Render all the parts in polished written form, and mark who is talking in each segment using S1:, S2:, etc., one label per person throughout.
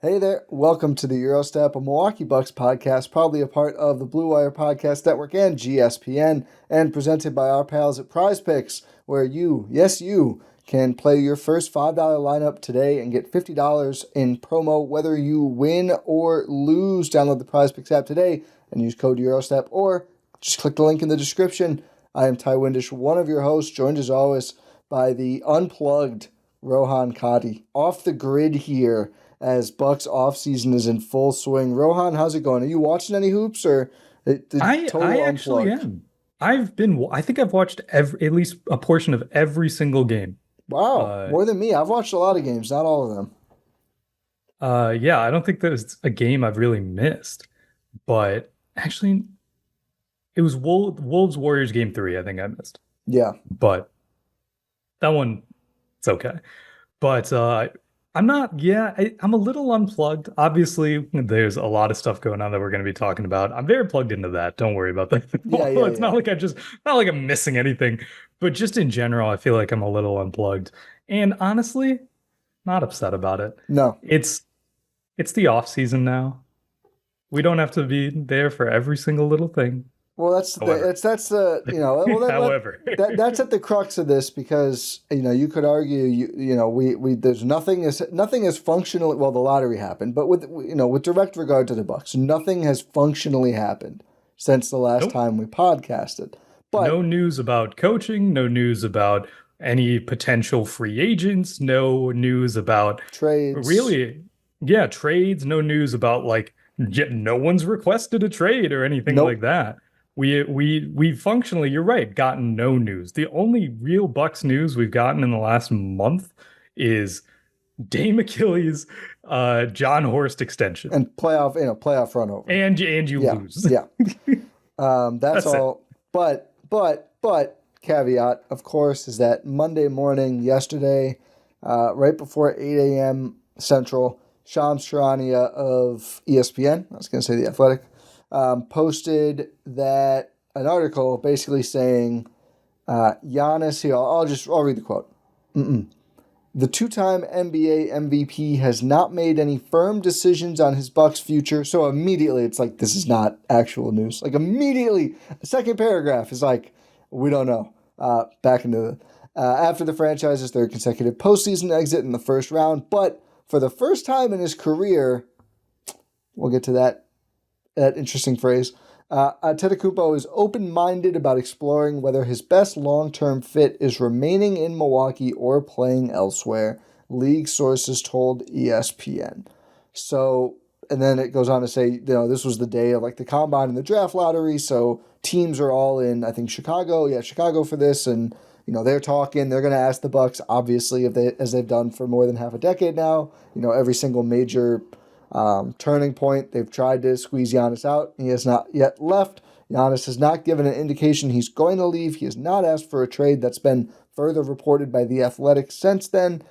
S1: Hey there, welcome to the Gyro Step, a Milwaukee Bucks podcast, probably a part of the Blue Wire Podcast Network and GSPN, and presented by our pals at Prize Picks, where you, yes you, can play your first $5 lineup today and get $50 in promo whether you win or lose. Download the Prize Picks app today and use code Eurostep, or just click the link in the description. I am Ty Windisch, one of your hosts, joined as always by the unplugged Rohan Katti, off the grid here as Bucks offseason is in full swing. Rohan, how's it going? Are you watching any hoops or the
S2: I
S1: total
S2: actually
S1: unplugged?
S2: am. I think I've watched at least a portion of every single game.
S1: Wow,
S2: Uh,
S1: more than me. I've watched a lot of games, not all of them.
S2: yeah, I don't think there's a game I've really missed, but actually, it was Wolves Warriors game three. I think I missed,
S1: Yeah.
S2: but that one, it's okay. But I'm not. Yeah, I'm a little unplugged. Obviously, there's a lot of stuff going on that we're going to be talking about. I'm very plugged into that. Don't worry about that.
S1: Yeah, yeah,
S2: It's
S1: yeah.
S2: not like I'm missing anything. But just in general, I feel like I'm a little unplugged. And honestly, not upset about it.
S1: No.
S2: It's it's the off season now. We don't have to be there for every single little thing.
S1: Well,
S2: However,
S1: that's the
S2: however,
S1: that's at the crux of this because you could argue we there's nothing is functionally, well, the lottery happened, but with direct regard to the Bucks, nothing has functionally happened since the last
S2: nope.
S1: time we podcasted.
S2: No
S1: But
S2: news about coaching, no news about any potential free agents, no news about
S1: trades,
S2: really, yeah, trades, no news about like no one's requested a trade or anything like
S1: nope.
S2: that. We functionally, you're right, gotten no news. The only real Bucks news we've gotten in the last month is Dame Achilles, John Horst extension.
S1: And playoff run over.
S2: And you
S1: Yeah,
S2: lose.
S1: yeah. That's
S2: That's it.
S1: all. But caveat, of course, is that Monday morning, yesterday, right before 8 a.m. Central, Shams Charania of ESPN, I was going to say The Athletic, posted that an article basically saying Giannis, here, I'll read the quote. The two-time NBA MVP has not made any firm decisions on his Bucks future. So immediately it's like, this is not actual news. Like immediately, the second paragraph is like, we don't know. Back into the after the franchise's third consecutive postseason exit in the first round, but for the first time in his career, we'll get to that interesting phrase. Antetokounmpo is open-minded about exploring whether his best long-term fit is remaining in Milwaukee or playing elsewhere, league sources told ESPN. So, and then it goes on to say, this was the day of like the combine and the draft lottery, so teams are all in, I think, Chicago for this, and they're talking. They're going to ask the Bucks, obviously, as they've done for more than half a decade now. Every single major turning point. They've tried to squeeze Giannis out. He has not yet left. Giannis has not given an indication he's going to leave. He has not asked for a trade. That's been further reported by The Athletic since then.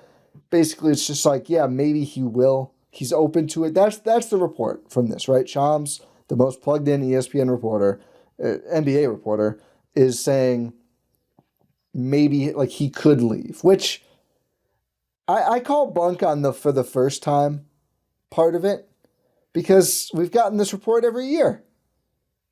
S1: Basically, it's just like, yeah, maybe he will. He's open to it. That's the report from this, right? Shams, the most plugged-in ESPN reporter, NBA reporter, is saying maybe like he could leave, which I call bunk on the for the first time part of it because we've gotten this report every year.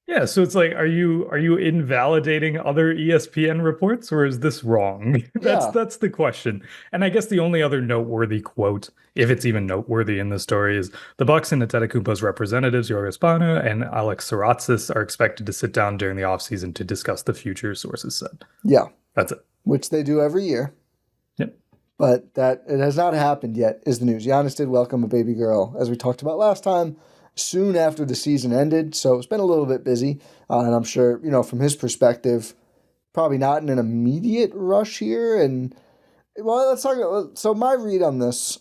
S2: Yeah, so it's like, are you invalidating other ESPN reports, or is this wrong? That's
S1: Yeah,
S2: that's the question. And I guess the only other noteworthy quote, if it's even noteworthy in the story, is the Bucks and Antetokounmpo's representatives, Yorgos Panu and Alex Saratzis, are expected to sit down during the offseason to discuss the future, sources said.
S1: yeah,
S2: That's it.
S1: which they do every year,
S2: Yep.
S1: but that it has not happened yet is the news. Giannis did welcome a baby girl, as we talked about last time, soon after the season ended, so it's been a little bit busy, and I'm sure, from his perspective, probably not in an immediate rush here. And well, let's talk about, so my read on this,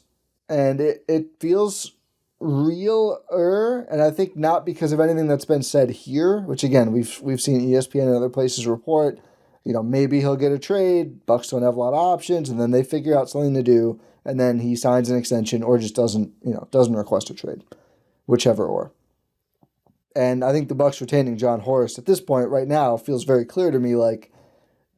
S1: and it feels realer, and I think not because of anything that's been said here, which again we've seen ESPN and other places report. Maybe he'll get a trade. Bucks don't have a lot of options, and then they figure out something to do, and then he signs an extension or just doesn't request a trade, whichever or. And I think the Bucks retaining John Horst at this point right now feels very clear to me. Like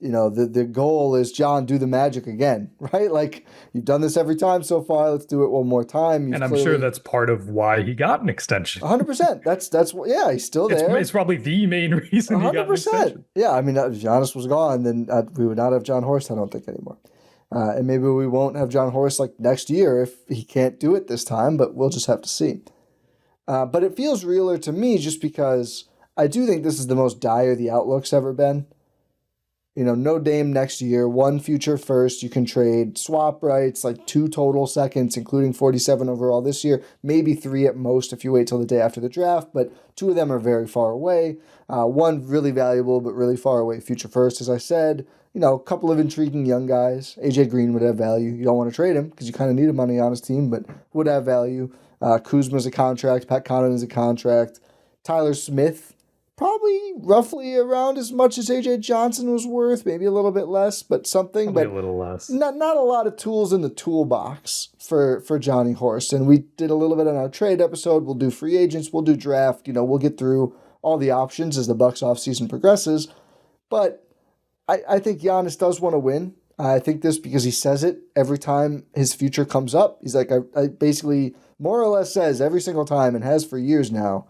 S1: the goal is, John, do the magic again, right? Like, you've done this every time so far. Let's do it one more time. You've
S2: And I'm sure
S1: clearly
S2: that's part of why he got an extension.
S1: 100%. Yeah, he's still
S2: It's
S1: there.
S2: probably the main reason he got an
S1: 100%.
S2: extension.
S1: Yeah, I mean, if Giannis was gone, then we would not have John Horst, I don't think, anymore. And maybe we won't have John Horst like next year if he can't do it this time, but we'll just have to see. But it feels realer to me just because I do think this is the most dire the outlook's ever been. No Dame next year, one future first. You can trade swap rights, like 2 total seconds, including 47 overall this year, maybe 3 at most if you wait till the day after the draft, but 2 of them are very far away. One really valuable, but really far away future first, as I said. A couple of intriguing young guys. AJ Green would have value. You don't want to trade him because you kind of need him on the honest team, but would have value. Kuzma's a contract. Pat Connaughton's a contract. Tyler Smith, probably roughly around as much as AJ Johnson was worth, maybe a little bit less, but something.
S2: Probably
S1: but
S2: a little less.
S1: Not a lot of tools in the toolbox for Johnny Horst. And we did a little bit on our trade episode. We'll do free agents. We'll do draft. We'll get through all the options as the Bucks offseason progresses. But I think Giannis does want to win. I think this because he says it every time his future comes up. He's like, I basically more or less says every single time, and has for years now,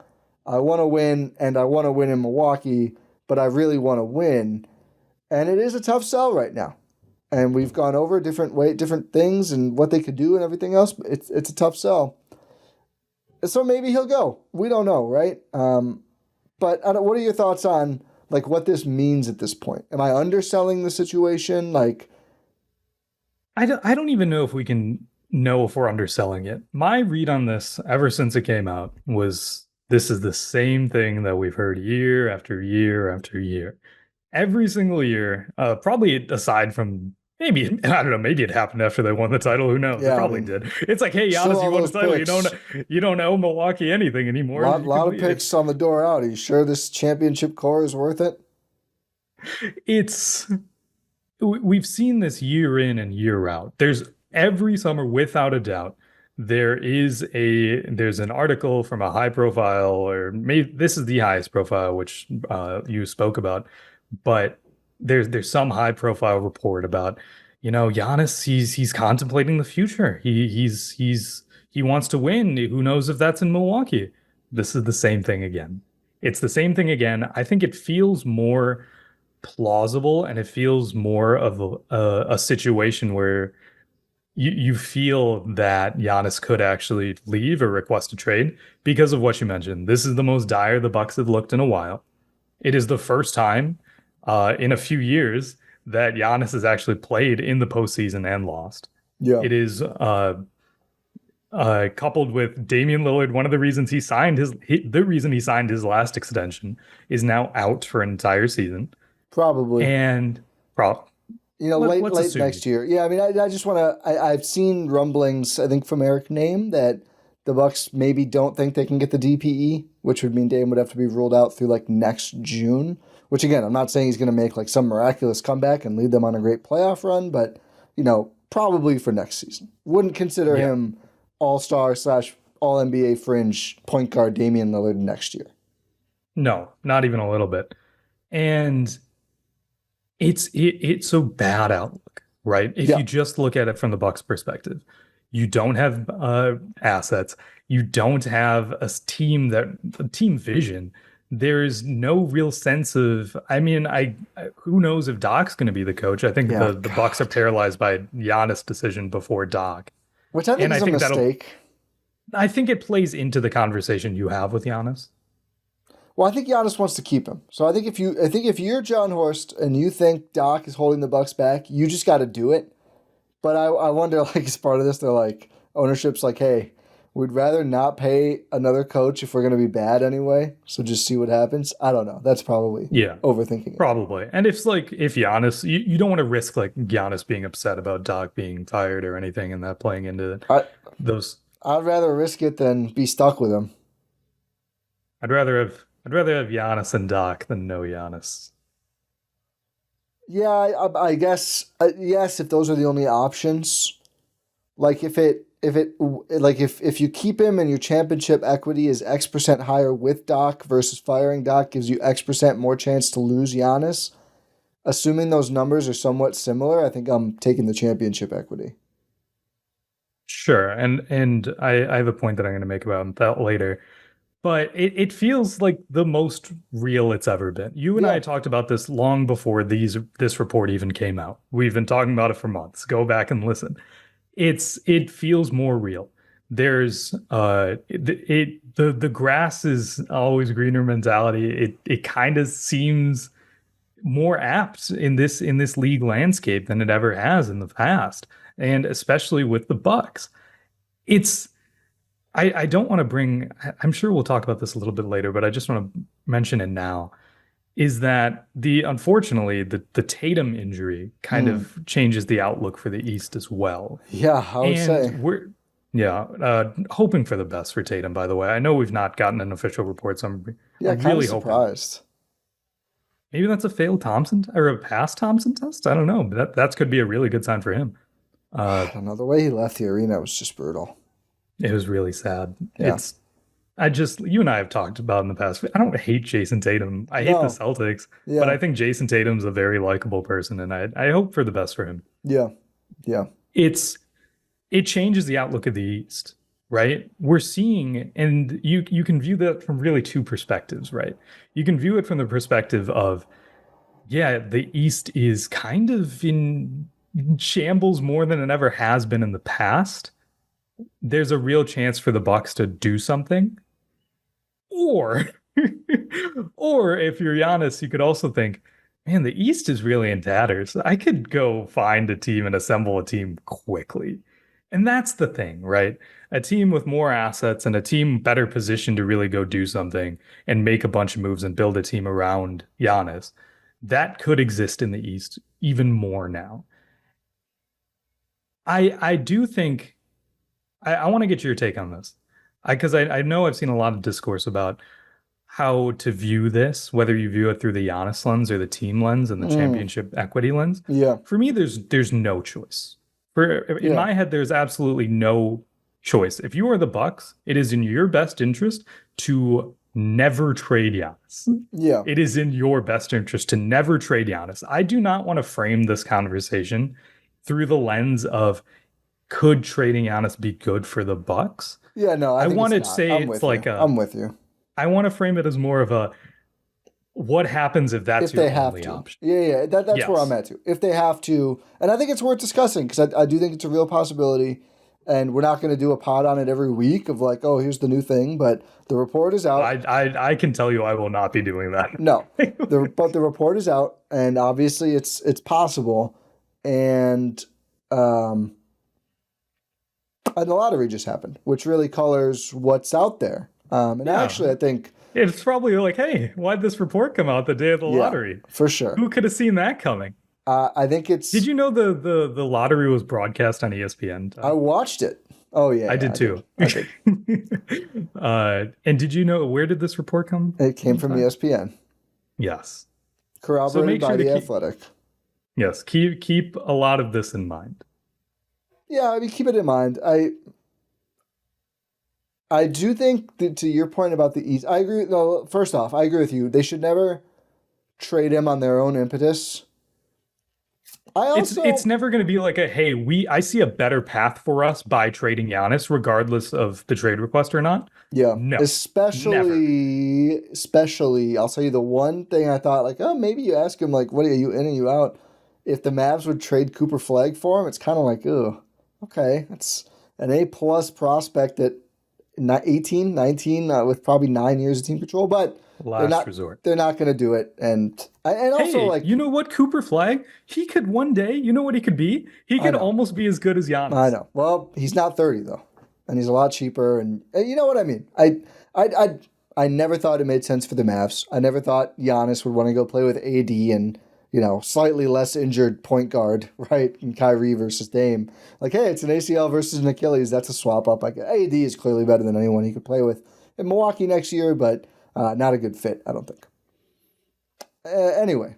S1: I want to win, and I want to win in Milwaukee, but I really want to win. And it is a tough sell right now. And we've gone over different things and what they could do and everything else. But it's a tough sell. So maybe he'll go. We don't know, right? But what are your thoughts on like what this means at this point? Am I underselling the situation? Like,
S2: I don't even know if we can know if we're underselling it. My read on this, ever since it came out, was this is the same thing that we've heard year after year after year. Every single year, probably aside from maybe, I don't know, maybe it happened after they won the title. Who knows?
S1: Yeah,
S2: it probably did. It's like, hey,
S1: still
S2: Giannis, you
S1: all
S2: won the
S1: those
S2: title.
S1: picks.
S2: You don't owe Milwaukee anything anymore.
S1: A lot of picks on the door out. Are you sure this championship core is worth it?
S2: We've seen this year in and year out. There's every summer, without a doubt, there's an article from a high profile, or maybe this is the highest profile, which you spoke about, but there's some high profile report about, Giannis, he's contemplating the future. He wants to win. Who knows if that's in Milwaukee? This is the same thing again. It's the same thing again. I think it feels more plausible, and it feels more of a situation where you feel that Giannis could actually leave or request a trade because of what you mentioned. This is the most dire the Bucks have looked in a while. It is the first time in a few years that Giannis has actually played in the postseason and lost.
S1: Yeah.
S2: It is coupled with Damian Lillard. One of the reasons the reason he signed his last extension is now out for an entire season.
S1: Probably.
S2: And
S1: late next year. Yeah, I mean, I just want to. I've seen rumblings, I think, from Eric Name that the Bucks maybe don't think they can get the DPE, which would mean Dame would have to be ruled out through like next June. Which again, I'm not saying he's going to make like some miraculous comeback and lead them on a great playoff run, but probably for next season. Wouldn't consider him all-star / all-NBA fringe point guard Damian Lillard next year.
S2: No, not even a little bit. And it's so bad outlook, right? If you just look at it from the Bucks perspective, you don't have assets, you don't have a team vision. There's no real sense of, I mean, who knows if Doc's going to be the coach? I think the Bucks are paralyzed by Giannis' decision before Doc,
S1: which I think is a mistake.
S2: I think it plays into the conversation you have with Giannis.
S1: Well, I think Giannis wants to keep him. So I think if you're John Horst and you think Doc is holding the Bucks back, you just got to do it. But I wonder, like, as part of this, they're like, ownership's like, hey, we'd rather not pay another coach if we're going to be bad anyway. So just see what happens. I don't know. That's probably overthinking it.
S2: Probably. And if Giannis, you don't want to risk like Giannis being upset about Doc being fired or anything and that playing into those.
S1: I'd rather risk it than be stuck with him.
S2: I'd rather have Giannis and Doc than no Giannis.
S1: Yeah, I guess yes. If those are the only options, like if you keep him and your championship equity is X% higher with Doc versus firing Doc gives you X% more chance to lose Giannis. assuming those numbers are somewhat similar, I think I'm taking the championship equity.
S2: Sure. And I have a point that I'm going to make about that later. But it feels like the most real it's ever been. You and
S1: Yeah.
S2: I talked about this long before this report even came out. We've been talking about it for months. Go back and listen. It feels more real. There's the grass is always greener mentality. It kind of seems more apt in this league landscape than it ever has in the past, and especially with the Bucks. It's I don't want to bring, I'm sure we'll talk about this a little bit later, but I just want to mention it now, is that unfortunately the Tatum injury kind
S1: Mm.
S2: of changes the outlook for the East as well.
S1: Yeah, I would say.
S2: And yeah, hoping for the best for Tatum, by the way. I know we've not gotten an official report, so
S1: Yeah,
S2: I'm
S1: kind of
S2: really hoping.
S1: surprised.
S2: Maybe that's a failed Thompson or a past Thompson test. I don't know, but that could be a really good sign for him.
S1: I don't know. The way he left the arena was just brutal.
S2: It was really sad.
S1: Yeah.
S2: You and I have talked about in the past. I don't hate Jason Tatum. I hate the
S1: No.
S2: Celtics, but
S1: Yeah.
S2: I think Jason Tatum's a very likable person, and I hope for the best for him.
S1: Yeah. Yeah.
S2: It changes the outlook of the East, right? We're seeing, and you can view that from really two perspectives, right? You can view it from the perspective of, yeah, the East is kind of in shambles more than it ever has been in the past. There's a real chance for the Bucks to do something. Or or if you're Giannis, you could also think, man, the East is really in tatters. I could go find a team and assemble a team quickly. And that's the thing, right? A team with more assets and a team better positioned to really go do something and make a bunch of moves and build a team around Giannis. That could exist in the East even more now. I do think I want to get your take on this. Because I know I've seen a lot of discourse about how to view this, whether you view it through the Giannis lens or the team lens and the
S1: Mm.
S2: championship equity lens.
S1: Yeah.
S2: For me, there's no choice. In
S1: Yeah.
S2: my head, there's absolutely no choice. If you are the Bucks, it is in your best interest to never trade Giannis.
S1: Yeah.
S2: It is in your best interest to never trade Giannis. I do not want to frame this conversation through the lens of could trading Giannis be good for the Bucks?
S1: Yeah. No, I think
S2: want to
S1: it's not.
S2: say
S1: I'm
S2: it's
S1: with
S2: like
S1: you. I'm with you.
S2: I want to frame it as more of a what happens if that's
S1: If they
S2: your
S1: have
S2: only
S1: to.
S2: option.
S1: Yeah. That's
S2: Yes.
S1: where I'm at too. If they have to, and I think it's worth discussing because I do think it's a real possibility. And we're not going to do a pod on it every week of like, oh, here's the new thing. But the report is out.
S2: I can tell you I will not be doing that.
S1: No, but the report is out, and obviously it's possible, and the lottery just happened, which really colors what's out there. And
S2: Yeah.
S1: actually, I think
S2: It's probably like, hey, why'd this report come out the day of the
S1: yeah,
S2: lottery?
S1: for sure.
S2: Who could have seen that coming?
S1: I think it's.
S2: Did you know the lottery was broadcast on ESPN?
S1: I watched it. Oh yeah,
S2: I did too.
S1: I did.
S2: And did you know where did this report come?
S1: It came from ESPN,
S2: Yes.
S1: corroborated
S2: make sure
S1: by
S2: to
S1: the
S2: keep-
S1: Athletic.
S2: Yes. Keep a lot of this in mind.
S1: Yeah, I mean, keep it in mind. I do think that to your point about the East, I agree. No, first off, I agree with you. They should never trade him on their own impetus. I also,
S2: It's never going to be like a hey, I see a better path for us by trading Giannis, regardless of the trade request or not.
S1: yeah,
S2: No,
S1: especially, I'll tell you the one thing I thought, like, oh, maybe you ask him, like, what are you in and you out? If the Mavs would trade Cooper Flag for him, it's kind of like, oh, okay, that's an A-plus prospect at 18, 19, with probably 9 years of team control, but
S2: last resort.
S1: they're not going to do it. And also,
S2: Hey,
S1: like,
S2: you know what, Cooper Flag? He could one day. You know what he could be? He could
S1: know.
S2: almost be as good as Giannis.
S1: I know. Well, he's not 30 though, and he's a lot cheaper. And you know what I mean. I never thought it made sense for the Mavs. I never thought Giannis would want to go play with AD and slightly less injured point guard, right? And Kyrie versus Dame. Like, hey, it's an ACL versus an Achilles. That's a swap up. Like, AD is clearly better than anyone he could play with in Milwaukee next year, but not a good fit, I don't think. Anyway,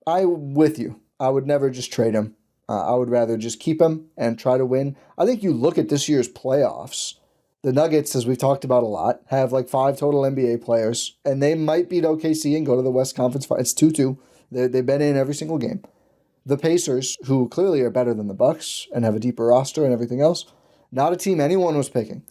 S1: I'm with you. I would never just trade him. I would rather just keep him and try to win. I think you look at this year's playoffs. The Nuggets, as we've talked about a lot, have like 5 total NBA players, and they might beat OKC and go to the West Conference. It's 2-2. They've been in every single game. The Pacers, who clearly are better than the Bucks and have a deeper roster and everything else, not a team anyone was picking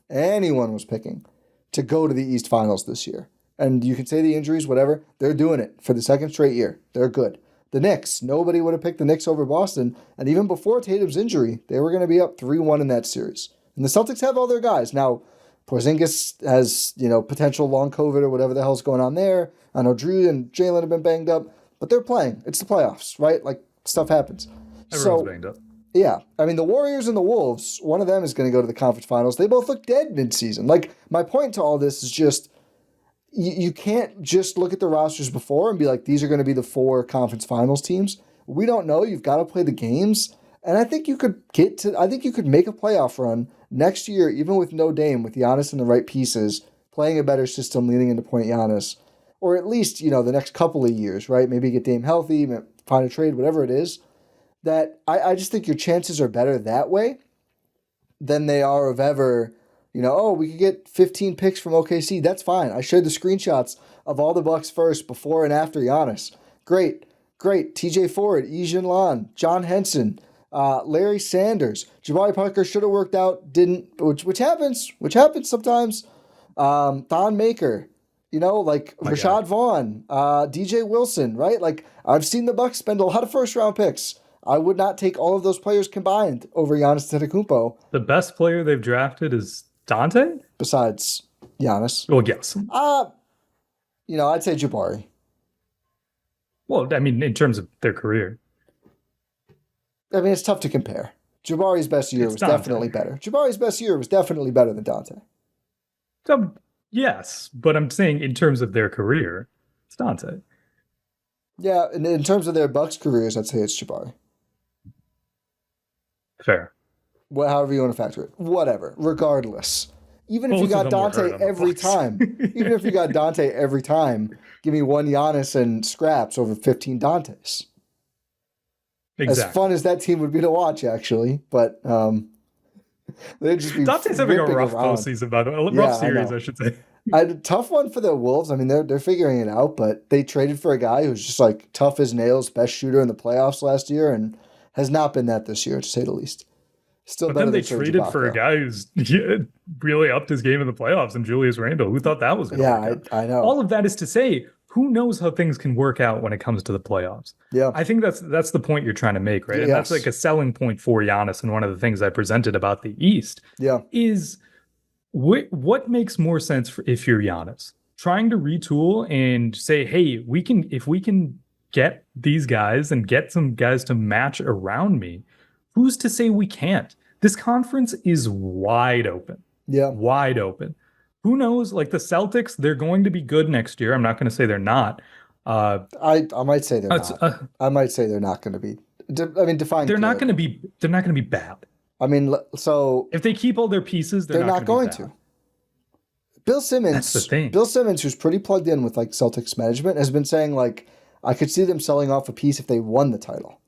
S1: to go to the East Finals this year. And you can say the injuries, whatever, they're doing it for the second straight year. They're good. The Knicks, nobody would have picked the Knicks over Boston. And even before Tatum's injury, they were going to be up 3-1 in that series. And the Celtics have all their guys. Now, Porzingis has, potential long COVID or whatever the hell's going on there. I know Drew and Jalen have been banged up, but they're playing. It's the playoffs, right? Like, stuff happens.
S2: Everyone's banged up.
S1: Yeah. I mean, the Warriors and the Wolves, one of them is going to go to the conference finals. They both look dead midseason. Like, my point to all this is just, you can't just look at the rosters before and be like, these are going to be the 4 conference finals teams. We don't know. You've got to play the games. And I think you could make a playoff run next year, even with no Dame, with Giannis and the right pieces, playing a better system, leaning into point Giannis. Or at least, the next couple of years, right? Maybe get Dame healthy, find a trade, whatever it is. That I just think your chances are better that way than they are of ever, we could get 15 picks from OKC. That's fine. I showed the screenshots of all the Bucks first, before and after Giannis. Great. TJ Ford, Ejin Lan, John Henson, Larry Sanders. Jabari Parker should have worked out, didn't, which happens sometimes. Thon Maker, Rashad Vaughn, DJ Wilson, right? Like, I've seen the Bucks spend a lot of first-round picks. I would not take all of those players combined over Giannis Antetokounmpo.
S2: The best player they've drafted is Dante?
S1: Besides Giannis.
S2: Well, yes.
S1: I'd say Jabari.
S2: Well, I mean, in terms of their career.
S1: I mean, it's tough to compare. Jabari's best year was definitely better. Jabari's best year was definitely better than Dante.
S2: Yes, but I'm saying in terms of their career, it's Dante.
S1: Yeah, in terms of their Bucks careers, I'd say it's Jabari.
S2: Fair.
S1: However you want to factor it. Whatever. Regardless. Even if you got Dante every time, give me one Giannis and scraps over 15 Dantes. Exactly. As fun as that team would be to watch, actually. But they'd just be
S2: Dante's having a rough postseason, by the way. Rough series, I should say.
S1: A tough one for the Wolves. I mean, they're figuring it out, but they traded for a guy who's just like tough as nails, best shooter in the playoffs last year, and has not been that this year, to say the least. Still, but then they traded
S2: for a guy who's really upped his game in the playoffs, and Julius Randle. Who thought that was going to work out?
S1: I know.
S2: All of that is to say, who knows how things can work out when it comes to the playoffs?
S1: Yeah,
S2: I think that's the point you're trying to make, right? And that's like a selling point for Giannis. And one of the things I presented about the East, is what makes more sense if you're Giannis? Trying to retool and say, hey, if we can get these guys and get some guys to match around me, who's to say we can't? This conference is wide open.
S1: Yeah.
S2: Wide open. Who knows? Like the Celtics, they're going to be good next year. I'm not going to say they're not.
S1: I might say they're not. I might say they're not going to be. I mean, define.
S2: They're not going to be. They're not going to be bad.
S1: I mean, so
S2: if they keep all their pieces, they're not going to.
S1: Bill Simmons.
S2: That's the thing.
S1: Bill Simmons, who's pretty plugged in with like Celtics management, has been saying like, I could see them selling off a piece if they won the title,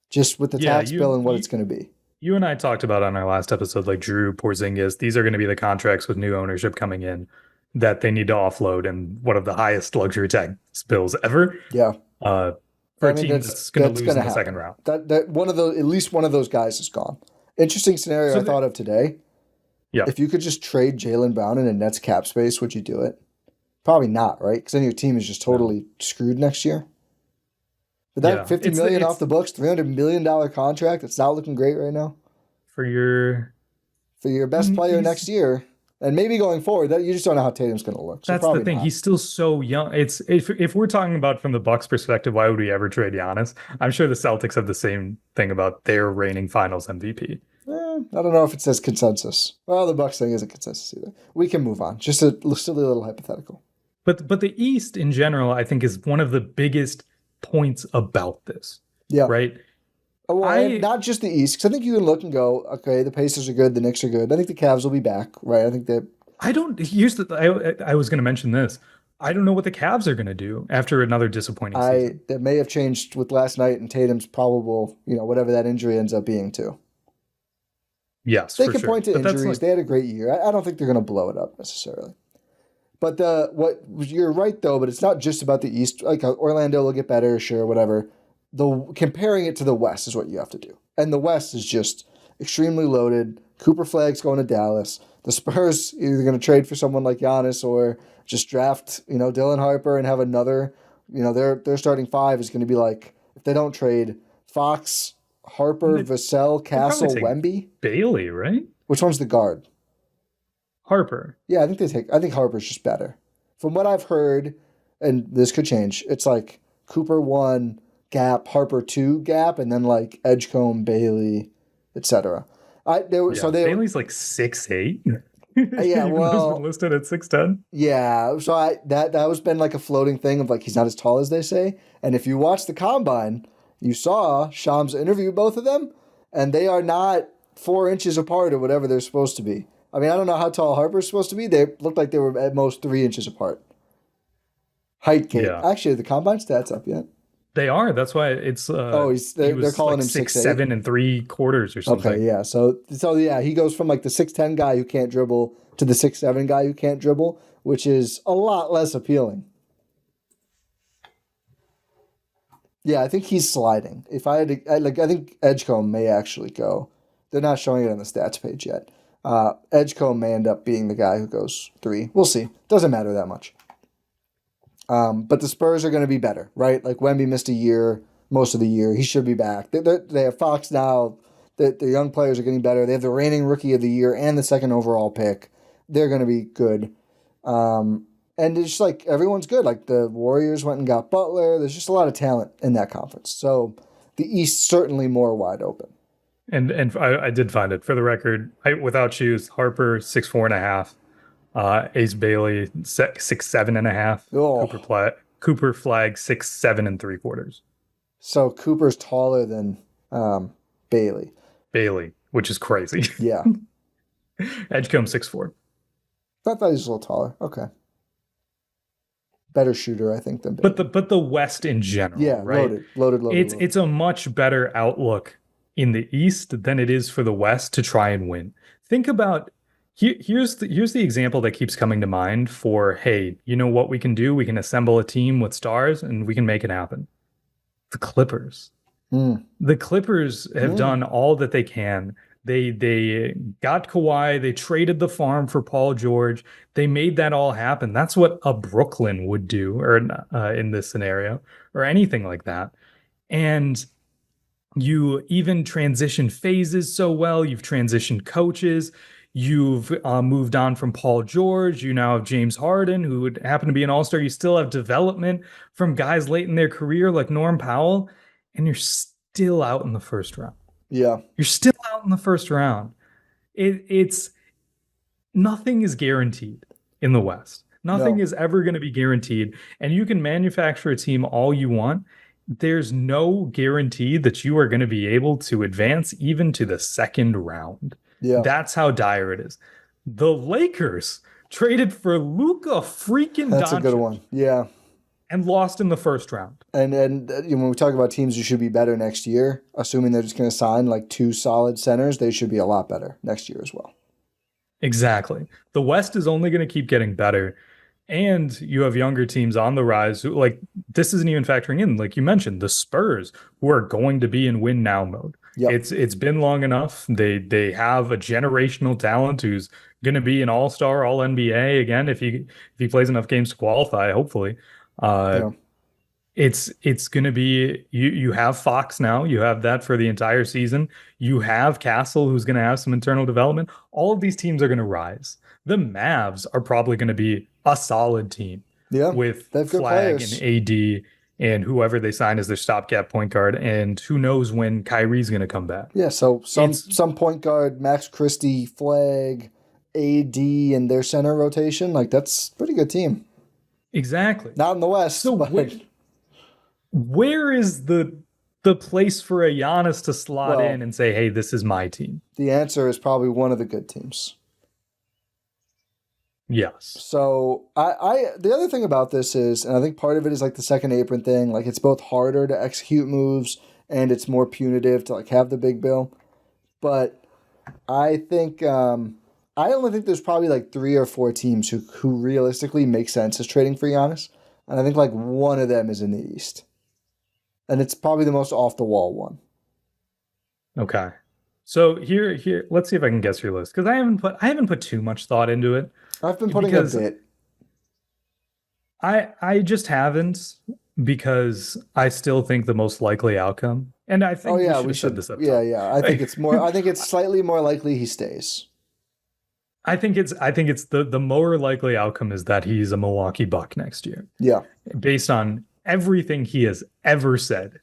S1: just with the tax bill and what it's going to be.
S2: You and I talked about on our last episode, like Drew, Porzingis, these are going to be the contracts with new ownership coming in that they need to offload, and one of the highest luxury tax bills ever.
S1: Yeah.
S2: For a team that's going to lose in the second round.
S1: That one of those, at least one of those guys is gone. Interesting scenario I thought of today.
S2: Yeah.
S1: If you could just trade Jaylen Brown in a Nets cap space, would you do it? Probably not, right? Because then your team is just totally screwed next year. But that $50 million off the books, $300 million contract, it's not looking great right now.
S2: For your
S1: best player next year, and maybe going forward, that you just don't know how Tatum's going to look. So
S2: that's the thing. Not. He's still so young. It's if we're talking about from the Bucks' perspective, why would we ever trade Giannis? I'm sure the Celtics have the same thing about their reigning Finals MVP.
S1: I don't know if it says consensus. Well, the Bucks thing isn't consensus either. We can move on. Just a little hypothetical.
S2: But the East in general, I think, is one of the biggest points about this.
S1: Yeah.
S2: Right?
S1: Well, not just the East, because I think you can look and go, okay, the Pacers are good, the Knicks are good. I think the Cavs will be back, right? I think that.
S2: I was going to mention this. I don't know what the Cavs are going to do after another disappointing season.
S1: That may have changed with last night and Tatum's probable, whatever that injury ends up being too.
S2: Yes,
S1: they can point to injuries. They had a great year. I don't think they're going to blow it up necessarily. But you're right though. But it's not just about the East. Like Orlando will get better, sure, whatever. Comparing it to the West is what you have to do, and the West is just extremely loaded. Cooper Flag's going to Dallas. The Spurs either going to trade for someone like Giannis or just draft, Dylan Harper and have another. Their starting five is going to be like, if they don't trade, Fox, Harper, Vassell, Castle, Wemby.
S2: Bailey, right?
S1: Which one's the guard?
S2: Harper.
S1: Yeah, I think Harper's just better. From what I've heard, and this could change, it's like Cooper 1, Gap, Harper 2, Gap, and then like Edgecombe, Bailey, etc.
S2: Bailey's like 6'8".
S1: Yeah, well,
S2: been listed at 6'10".
S1: Yeah, so that was been like a floating thing of like he's not as tall as they say. And if you watch the combine, you saw Shams interview both of them, and they are not 4 inches apart or whatever they're supposed to be. I mean, I don't know how tall Harper's supposed to be. They looked like they were at most 3 inches apart. Height gap. Yeah. Actually, are the combine stats up yet?
S2: They are. That's why it's.
S1: They're calling him
S2: 6'7" and 3/4 or something.
S1: Okay, yeah. So yeah, he goes from like the 6'10" guy who can't dribble to the 6'7" guy who can't dribble, which is a lot less appealing. Yeah, I think he's sliding. If I had to, I think Edgecombe may actually go. They're not showing it on the stats page yet. Edgecombe may end up being the guy who goes 3. We'll see. Doesn't matter that much. But the Spurs are going to be better, right? Like Wemby missed a year, most of the year. He should be back. They have Fox now. The young players are getting better. They have the reigning rookie of the year and the second overall pick. They're going to be good. And it's just like everyone's good. Like the Warriors went and got Butler. There's just a lot of talent in that conference. So the East certainly more wide open.
S2: And I did find it. For the record, without shoes, Harper 6'4.5". Ace Bailey 6'7.5". Oh. Cooper Flag 6'7 3/4".
S1: So Cooper's taller than Bailey.
S2: Bailey, which is crazy.
S1: Yeah.
S2: Edgecombe 6'4".
S1: I thought he was a little taller. Okay. Better shooter, I think, than Bailey.
S2: But the West in general,
S1: yeah,
S2: right?
S1: Loaded.
S2: It's a much better outlook in the East than it is for the West to try and win. Think about. Here's the example that keeps coming to mind for, hey, you know what we can do? We can assemble a team with stars and we can make it happen. The Clippers. The Clippers have done all that they can. They got Kawhi. They traded the farm for Paul George. They made that all happen. That's what a Brooklyn would do, or in this scenario, or anything like that. And you even transition phases so well. You've transitioned coaches. You've moved on from Paul George. You now have James Harden, who would happen to be an all-star. You still have development from guys late in their career like Norm Powell, and you're still out in the first round.
S1: Yeah.
S2: You're still out in the first round. It's nothing is guaranteed in the West. Nothing is ever going to be guaranteed. And you can manufacture a team all you want. There's no guarantee that you are going to be able to advance even to the second round.
S1: Yeah.
S2: That's how dire it is. The Lakers traded for Luka freaking Doncic.
S1: That's a good one. Yeah.
S2: And lost in the first round.
S1: And when we talk about teams who should be better next year, assuming they're just going to sign like 2 solid centers, they should be a lot better next year as well.
S2: Exactly. The West is only going to keep getting better. And you have younger teams on the rise who, like, this isn't even factoring in, like you mentioned, the Spurs, who are going to be in win now mode. Yep. It's been long enough. They have a generational talent who's going to be an all-star, all-NBA again if he plays enough games to qualify, hopefully. It's going to be you have Fox now. You have that for the entire season. You have Castle, who's going to have some internal development. All of these teams are going to rise. The Mavs are probably going to be a solid team.
S1: Yeah,
S2: with Flag and AD and whoever they sign as their stopgap point guard, and who knows when Kyrie's going to come back.
S1: Yeah, so some point guard, Max Christie, Flag, AD, and their center rotation, like that's a pretty good team.
S2: Exactly.
S1: Not in the West.
S2: So where is the place for a Giannis to slot in and say, hey, this is my team?
S1: The answer is probably one of the good teams.
S2: Yes.
S1: So the other thing about this is, and I think part of it is like the second apron thing, like it's both harder to execute moves and it's more punitive to like have the big bill. But I think I only think there's probably like 3 or 4 teams who realistically make sense as trading for Giannis. And I think like one of them is in the East. And it's probably the most off the wall one.
S2: Okay. So here, let's see if I can guess your list because I haven't put too much thought into it
S1: I've been putting a
S2: because
S1: bit.
S2: I just haven't because I still think the most likely outcome, and I
S1: Oh
S2: think we
S1: yeah,
S2: should
S1: we
S2: have said
S1: should.
S2: this up
S1: Yeah,
S2: top.
S1: yeah. I think it's slightly more likely he stays.
S2: I think it's the more likely outcome is that he's a Milwaukee Buck next year,
S1: Yeah.
S2: based on everything he has ever said.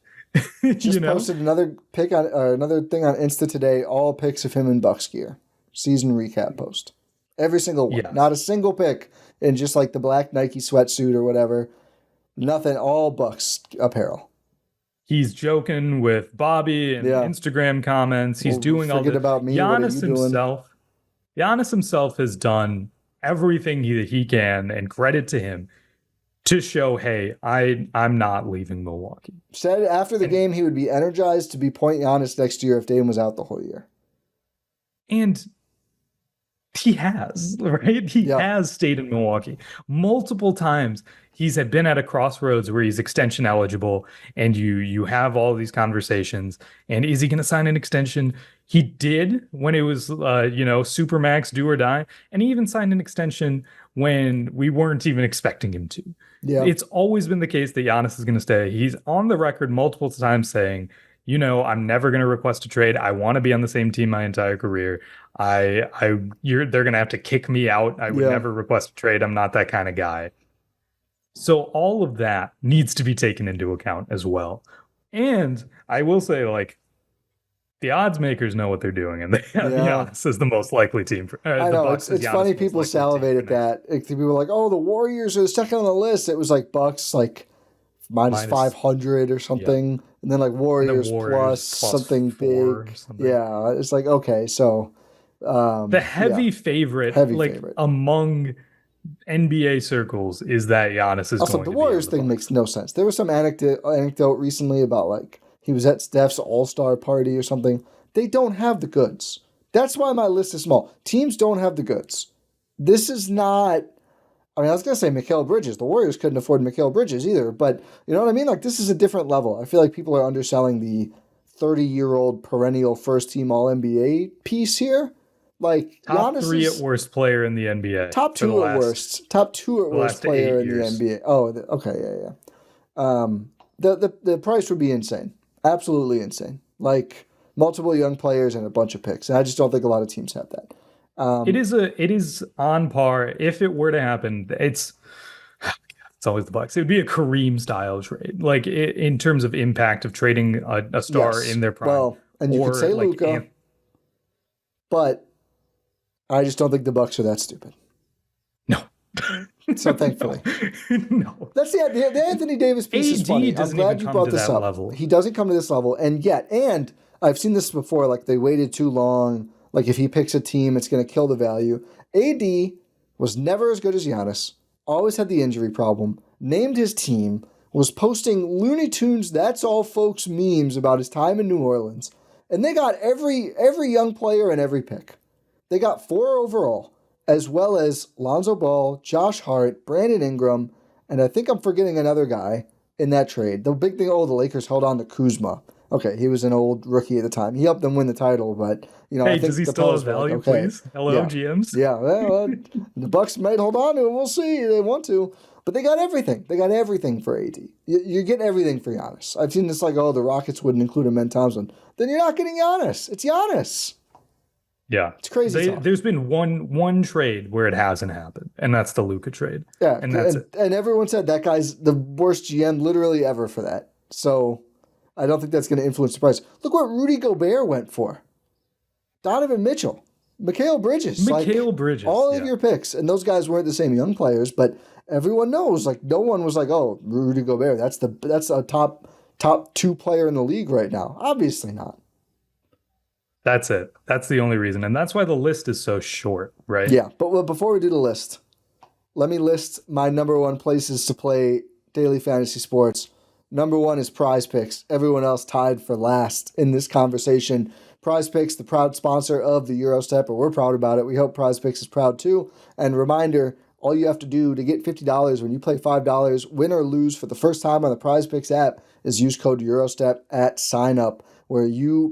S2: You
S1: Just
S2: know?
S1: posted another pick on another thing on Insta today. All pics of him in Bucks gear. Season recap post. Every single one.
S2: Yes.
S1: Not a single pic in just like the black Nike sweatsuit or whatever. Nothing. All Bucks apparel.
S2: He's joking with Bobby and
S1: Yeah.
S2: Instagram comments. He's
S1: Well,
S2: doing all
S1: forget
S2: the
S1: about me. What are you
S2: Giannis
S1: doing?
S2: himself. Giannis himself has done everything he can, and credit to him, to show, hey, I'm not leaving Milwaukee.
S1: Said after the
S2: And
S1: game he would be energized to be point Giannis next year if Dame was out the whole year.
S2: and he has, right? He
S1: Yeah.
S2: has stayed in Milwaukee multiple times. He's had been at a crossroads where he's extension eligible, and you have all these conversations. And is he going to sign an extension? He did when it was, supermax do or die, and he even signed an extension when we weren't even expecting him to.
S1: Yeah.
S2: It's always been the case that Giannis is going to stay. He's on the record multiple times saying, I'm never going to request a trade. I want to be on the same team my entire career. They're going to have to kick me out. I would
S1: Yeah.
S2: never request a trade. I'm not that kind of guy. So all of that needs to be taken into account as well. And I will say, like, the odds makers know what they're doing, and they have
S1: Yeah.
S2: Giannis as the most likely team for
S1: I
S2: the
S1: know
S2: Bucks.
S1: it's funny people salivate at that. People were like, "Oh, the Warriors are second on the list." It was like Bucks like minus 500 or something, and then like Warriors plus something big.
S2: Something.
S1: Yeah, it's like okay, so
S2: the heavy favorite, favorite among NBA circles is that Giannis is
S1: also,
S2: going
S1: the
S2: to
S1: Warriors
S2: be
S1: thing makes no sense. There was some anecdote recently about like he was at Steph's All-Star party or something. They don't have the goods. That's why my list is small. Teams don't have the goods. This is not. I mean, I was gonna say Mikal Bridges. The Warriors couldn't afford Mikal Bridges either, but you know what I mean. Like this is a different level. I feel like people are underselling the 30-year-old perennial first-team All-NBA piece here. Like
S2: top
S1: Giannis
S2: 3 at worst player in the NBA.
S1: Top 2 at worst. Top 2 at worst player in the NBA. Oh, okay, yeah. The price would be insane. Absolutely insane. Like multiple young players and a bunch of picks. And I just don't think a lot of teams have that.
S2: It is on par. If it were to happen, it's always the Bucks. It would be a Kareem style trade, like in terms of impact of trading a star in their prime.
S1: Well, and you could say
S2: like
S1: Luka, but I just don't think the Bucks are that stupid.
S2: No.
S1: So thankfully,
S2: no.
S1: That's the Anthony Davis piece is funny. I'm glad you brought this up.
S2: Level.
S1: He doesn't come to this level, and I've seen this before. Like they waited too long. Like if he picks a team, it's going to kill the value. AD was never as good as Giannis. Always had the injury problem. Named his team. Was posting Looney Tunes. That's all, folks. Memes about his time in New Orleans, and they got every young player and every pick. They got 4 overall, as well as Lonzo Ball, Josh Hart, Brandon Ingram, and I think I'm forgetting another guy in that trade. The big thing, the Lakers held on to Kuzma. Okay, he was an old rookie at the time. He helped them win the title, but
S2: hey,
S1: I think
S2: does he still have value,
S1: like, okay,
S2: please? Hello, GMs.
S1: Yeah, well, the Bucks might hold on to it. We'll see. They want to. But they got everything. They got everything for AD. You get everything for Giannis. I've seen this like, the Rockets wouldn't include him in Thompson. Then you're not getting Giannis. It's Giannis.
S2: Yeah,
S1: it's crazy.
S2: There's been one trade where it hasn't happened, and that's the Luka trade.
S1: Yeah,
S2: and that's it.
S1: And everyone said that guy's the worst GM literally ever for that. So I don't think that's going to influence the price. Look what Rudy Gobert went for. Donovan Mitchell, Mikal Bridges,
S2: Bridges,
S1: all of your picks, and those guys weren't the same young players, but everyone knows. Like no one was like, "Oh, Rudy Gobert, that's a top 2 player in the league right now." Obviously not.
S2: That's it. That's the only reason. And that's why the list is so short, right?
S1: Yeah. But before we do the list, let me list my number 1 places to play daily fantasy sports. Number 1 is Prize Picks. Everyone else tied for last in this conversation. Prize Picks, the proud sponsor of the Gyro Step, and we're proud about it. We hope Prize Picks is proud too. And reminder, all you have to do to get $50 when you play $5, win or lose for the first time on the Prize Picks app, is use code Eurostep at sign up, where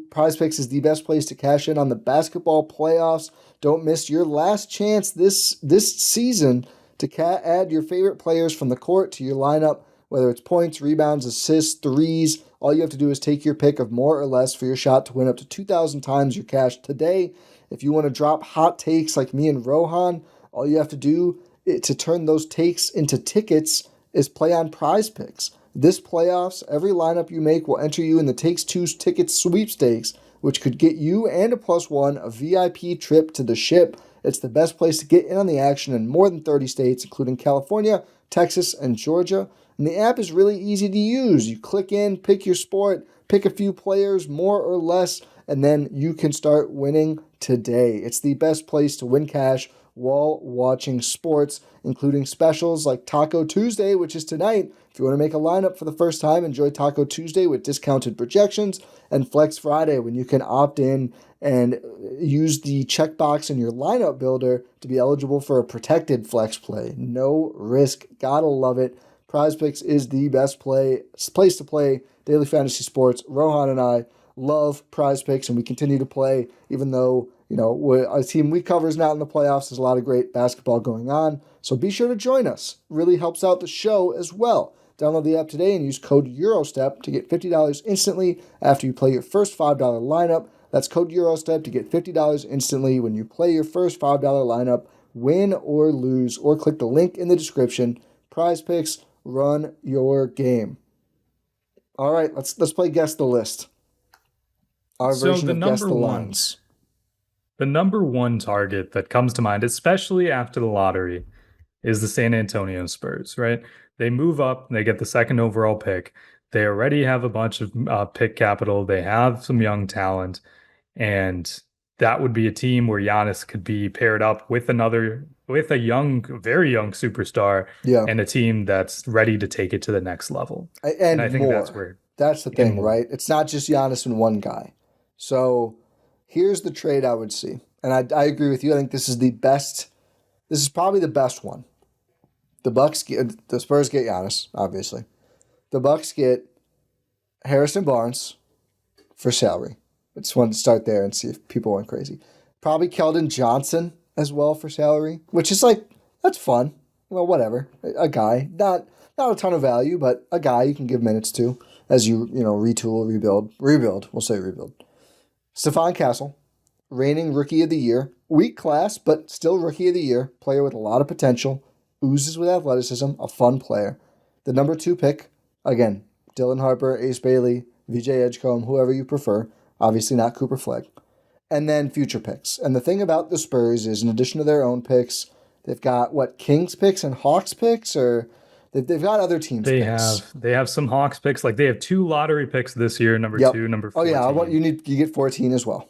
S1: Prize Picks is the best place to cash in on the basketball playoffs. Don't miss your last chance this season to add your favorite players from the court to your lineup, whether it's points, rebounds, assists, threes. All you have to do is take your pick of more or less for your shot to win up to 2,000 times your cash today. If you want to drop hot takes like me and Rohan, all you have to do to turn those takes into tickets is play on Prize Picks. This playoffs, every lineup you make will enter you in the Takes Two Tickets sweepstakes, which could get you and a +1 a VIP trip to the Ship. It's the best place to get in on the action in more than 30 states, including California, Texas, and Georgia. And the app is really easy to use. You click in, pick your sport, pick a few players, more or less, and then you can start winning today. It's the best place to win cash while watching sports, including specials like Taco Tuesday, which is tonight. If you want to make a lineup for the first time, enjoy Taco Tuesday with discounted projections, and Flex Friday, when you can opt in and use the checkbox in your lineup builder to be eligible for a protected flex play. No risk. Gotta love it. Prize Picks is the best place to play daily fantasy sports. Rohan and I love Prize Picks, and we continue to play, even though a team we cover is not in the playoffs. There's a lot of great basketball going on, so be sure to join us. Really helps out the show as well. Download the app today and use code Eurostep to get $50 instantly after you play your first $5 lineup. That's code Eurostep to get $50 instantly when you play your first $5 lineup, win or lose, or click the link in the description. Prize Picks, run your game. All right, let's play Guess the List. Our version of Guess the Lines.
S2: The number one target that comes to mind, especially after the lottery, is the San Antonio Spurs, right? They move up, they get the second overall pick. They already have a bunch of pick capital. They have some young talent, and that would be a team where Giannis could be paired up with a very young superstar, and a team that's ready to take it to the next level.
S1: And I think
S2: more.
S1: That's the thing, right? It's not just Giannis and one guy. So here's the trade I would see. And I agree with you. I think this is the best. This is probably the best one. The Spurs get Giannis, obviously. The Bucks get Harrison Barnes for salary. I just wanted to start there and see if people went crazy. Probably Keldon Johnson as well for salary, which is that's fun. Well, whatever. A guy, not a ton of value, but a guy you can give minutes to as you retool, rebuild. We'll say rebuild. Stephon Castle, reigning Rookie of the Year. Weak class, but still Rookie of the Year. Player with a lot of potential. Oozes with athleticism. A fun player. The number 2 pick, again, Dylan Harper, Ace Bailey, VJ Edgecombe, whoever you prefer. Obviously not Cooper Flegg. And then future picks. And the thing about the Spurs is, in addition to their own picks, they've got, Kings picks and Hawks picks? Or they've got other teams' picks.
S2: They have some Hawks picks. They have 2 lottery picks this year, number 2, number 14.
S1: Oh, yeah, you get 14 as well.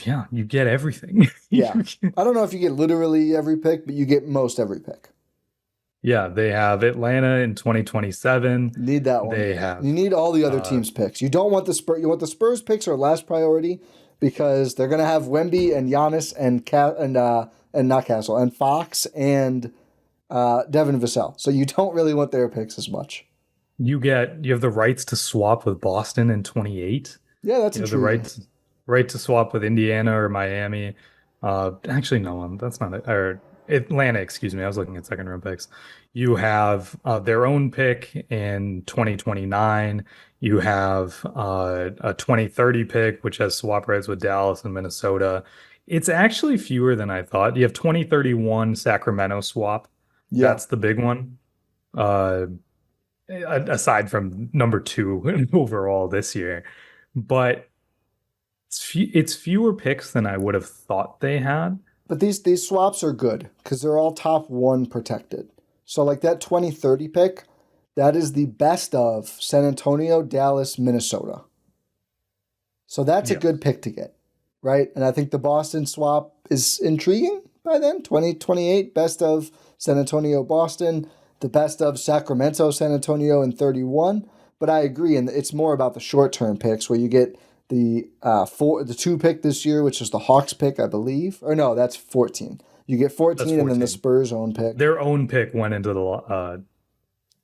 S2: Yeah, you get everything.
S1: Yeah. I don't know if you get literally every pick, but you get most every pick.
S2: Yeah, they have Atlanta in 2027.
S1: You need that one. You need all the other teams' picks. You don't want the Spurs. You want the Spurs picks are last priority because they're going to have Wemby and Giannis and not Castle and Fox and Devin Vassell. So you don't really want their picks as much.
S2: You have the rights to swap with Boston in 28.
S1: Yeah, that's intriguing.
S2: The right to swap with Indiana or Miami. Actually, no, that's not it. Or Atlanta, excuse me. I was looking at second round picks. You have their own pick in 2029. You have a 2030 pick, which has swap rights with Dallas and Minnesota. It's actually fewer than I thought. You have 2031 Sacramento swap. Yeah. That's the big one. Aside from number 2 overall this year. But it's fewer picks than I would have thought they had.
S1: But these swaps are good because they're all top 1 protected. So that 2030 pick, that is the best of San Antonio, Dallas, Minnesota. So that's a good pick to get, right? And I think the Boston swap is intriguing by then. 2028, best of San Antonio, Boston, the best of Sacramento, San Antonio in 31. But I agree, and it's more about the short-term picks where you get the 2 pick this year, which is the Hawks pick, I believe. Or no, that's 14. You get 14, and then the Spurs own pick.
S2: Their own pick went into the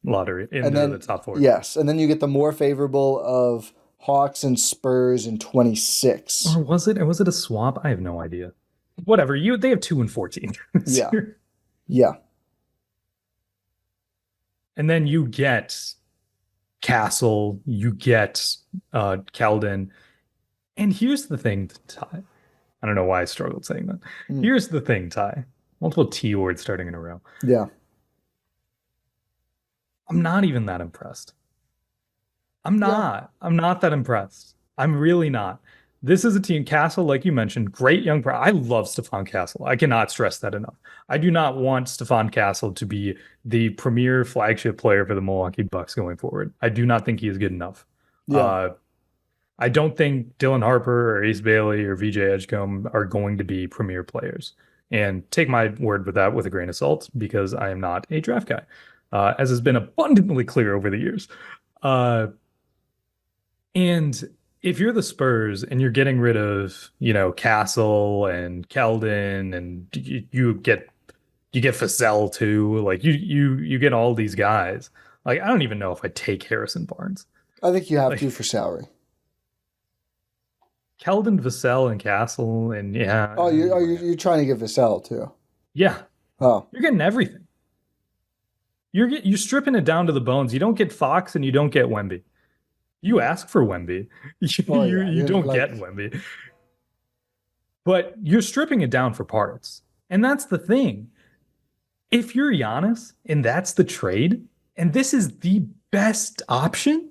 S2: lottery, into the top 4.
S1: Yes, and then you get the more favorable of Hawks and Spurs in 26.
S2: Or was it a swap? I have no idea. Whatever. They have 2 and 14.
S1: Yeah. Yeah.
S2: And then you get Castle, you get Keldon. And here's the thing, Ty. I don't know why I struggled saying that. Here's the thing, Ty. Multiple T words starting in a row.
S1: Yeah.
S2: I'm not even that impressed. I'm not that impressed. I'm really not. This is a team, Castle, like you mentioned, great young player. I love Stephon Castle. I cannot stress that enough. I do not want Stephon Castle to be the premier flagship player for the Milwaukee Bucks going forward. I do not think he is good enough. Yeah. I don't think Dylan Harper or Ace Bailey or VJ Edgecombe are going to be premier players. And take my word with that with a grain of salt, because I am not a draft guy, as has been abundantly clear over the years. And if you're the Spurs and you're getting rid of, Castle and Keldon, and you get Vassell too, like you get all these guys. Like, I don't even know if I take Harrison Barnes.
S1: I think you have to for salary.
S2: Keldon, Vassell, and Castle, and yeah.
S1: Oh, you're trying to get Vassell too?
S2: Yeah.
S1: Oh,
S2: you're getting everything. You're stripping it down to the bones. You don't get Fox and you don't get Wemby. You ask for Wemby. You don't get Wemby. But you're stripping it down for parts. And that's the thing. If you're Giannis and that's the trade, and this is the best option,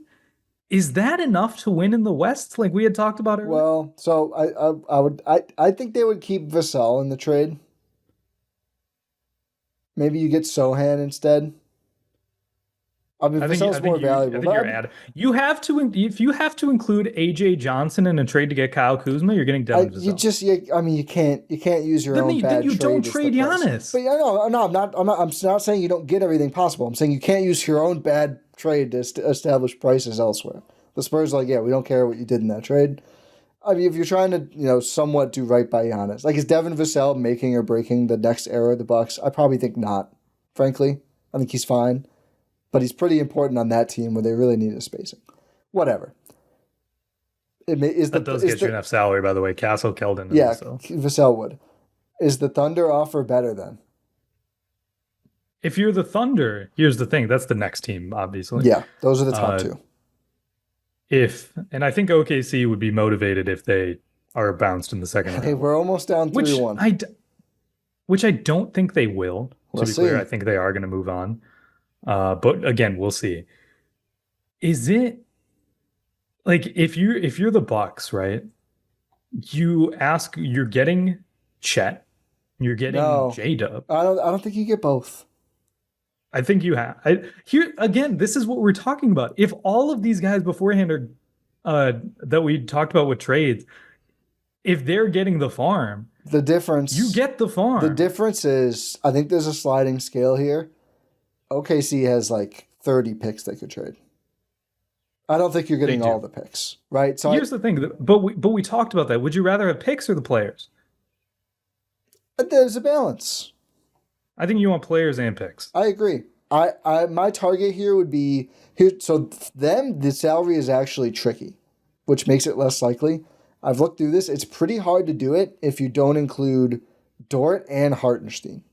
S2: is that enough to win in the West like we had talked about earlier?
S1: Well, so I think they would keep Vassell in the trade. Maybe you get Sohan instead. I mean, Vassell's more valuable.
S2: You have to, if you have to include AJ Johnson in a trade to get Kyle Kuzma, you're getting Devin Vassell.
S1: You can't use your own bad trade. Then you
S2: don't trade Giannis.
S1: But I'm not saying you don't get everything possible. I'm saying you can't use your own bad trade to establish prices elsewhere. The Spurs are like, yeah, we don't care what you did in that trade. I mean, if you're trying to, somewhat do right by Giannis, like, is Devin Vassell making or breaking the next era of the Bucks? I probably think not. Frankly, I think he's fine. But he's pretty important on that team where they really need a spacing. Whatever.
S2: That does get you enough salary, by the way. Castle, Keldon.
S1: Yeah, Vassell would. Is the Thunder offer better then?
S2: If you're the Thunder, here's the thing. That's the next team, obviously.
S1: Yeah, those are the top two.
S2: And I think OKC would be motivated if they are bounced in the second round.
S1: Hey, we're almost down 3-1.
S2: Which I don't think they will. To be clear, I think they are going to move on. But again, we'll see. Is it like if you're the Bucks, right? You're getting Chet, you're getting J-Dub.
S1: I don't think you get both.
S2: I think you have. Here again, this is what we're talking about. If all of these guys beforehand are that we talked about with trades, if they're getting the farm,
S1: the difference
S2: you get the farm.
S1: The difference is, I think there's a sliding scale here. OKC has like 30 picks they could trade. I don't think you're getting all the picks, right? So
S2: here's the thing, but we talked about that. Would you rather have picks or the players?
S1: There's a balance.
S2: I think you want players and picks.
S1: I agree. My target here would be here. So them, the salary is actually tricky, which makes it less likely. I've looked through this. It's pretty hard to do it if you don't include Dort and Hartenstein.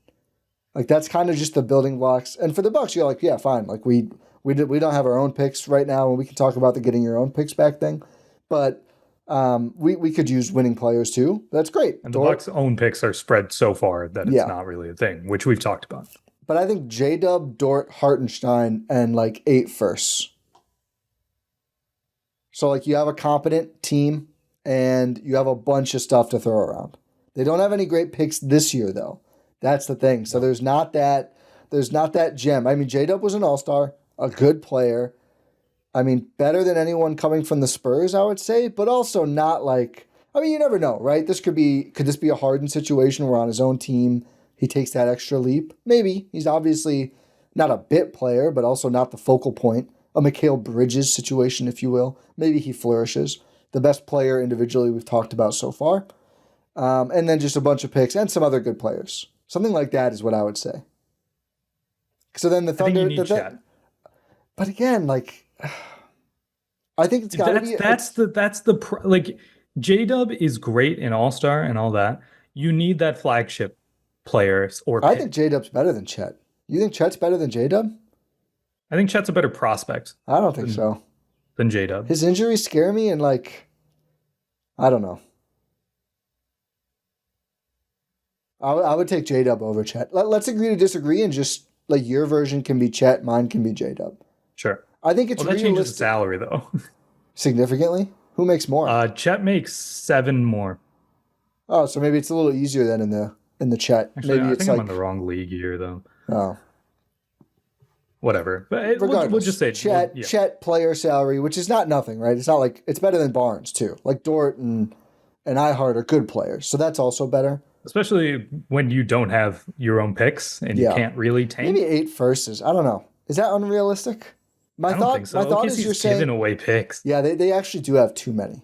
S1: Like, that's kind of just the building blocks. And for the Bucks, you're like, yeah, fine. Like, we don't have our own picks right now, and we can talk about the getting your own picks back thing. But we could use winning players too. That's great.
S2: And the Bucks' own picks are spread so far that it's not really a thing, which we've talked about.
S1: But I think J-Dub, Dort, Hartenstein, and like 8 firsts. So like you have a competent team and you have a bunch of stuff to throw around. They don't have any great picks this year though. That's the thing. So there's not that gem. I mean, J-Dub was an all-star, a good player. I mean, better than anyone coming from the Spurs, I would say, but also not like, I mean, you never know, right? Could this be a Harden situation where on his own team he takes that extra leap? Maybe. He's obviously not a bit player, but also not the focal point. A Mikal Bridges situation, if you will. Maybe he flourishes. the best player individually we've talked about so far. And then just a bunch of picks and some other good players. Something like that is what I would say. So then the Thunder,
S2: I think you need Chet.
S1: but again, like, I think it's got to be.
S2: Like J-Dub is great in All-Star and all that. You need that flagship player or
S1: I
S2: pick.
S1: think J-Dub's better than Chet. You think Chet's better than J-Dub?
S2: I think Chet's a better prospect
S1: I don't think so.
S2: than J-Dub.
S1: His injuries scare me, and like, I don't know. I would take J-Dub over Chet. Let's agree to disagree, and just like your version can be Chet, mine can be J-Dub.
S2: Sure.
S1: I think it's
S2: that changes the
S1: realistic.
S2: salary though.
S1: Significantly? Who makes more?
S2: Chet makes 7 more.
S1: Oh, so maybe it's a little easier than in the Chet.
S2: Actually,
S1: Maybe
S2: I
S1: it's
S2: think
S1: like,
S2: I'm on the wrong league here though.
S1: Oh.
S2: Whatever. But we'll just say
S1: Chet player salary, which is not nothing, right? It's not like it's better than Barnes too. Like Dort and Ihart are good players, so that's also better.
S2: Especially when you don't have your own picks and you can't really tank.
S1: Maybe 8 firsts is, I don't know. Is that unrealistic?
S2: I don't think so.
S1: My thought
S2: is
S1: you're
S2: giving
S1: saying
S2: away picks.
S1: Yeah, they actually do have too many.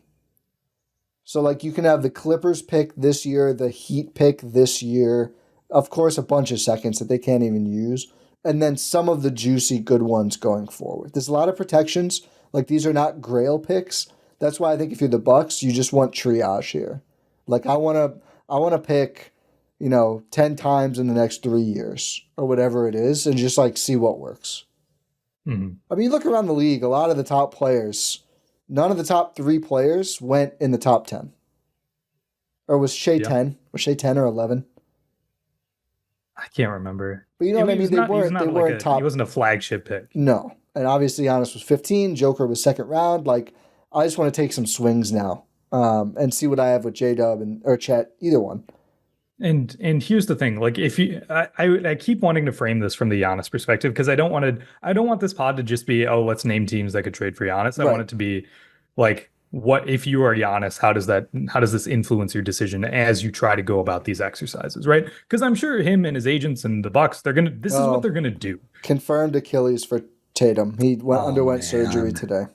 S1: So like you can have the Clippers pick this year, the Heat pick this year, of course a bunch of seconds that they can't even use, and then some of the juicy good ones going forward. There's a lot of protections. Like these are not grail picks. That's why I think if you're the Bucks, you just want triage here. Like I want to pick, 10 times in the next 3 years or whatever it is, and just like see what works.
S2: Mm-hmm.
S1: I mean, you look around the league, a lot of the top players, none of the top 3 players went in the top 10. Or was Shea 10? Was Shea 10 or 11?
S2: I can't remember.
S1: But you know what I mean? They weren't top.
S2: He wasn't a flagship pick.
S1: No. And obviously Giannis was 15. Joker was second round. Like, I just want to take some swings now and see what I have with J-Dub or Chet, either one.
S2: And here's the thing, like if you, I keep wanting to frame this from the Giannis perspective because I don't want this pod to just be, oh, let's name teams that could trade for Giannis. I want it to be like, what if you are Giannis? How does this influence your decision as you try to go about these exercises, right? Because I'm sure him and his agents and the Bucks, this is what they're gonna do.
S1: Confirmed Achilles for Tatum. He underwent surgery today.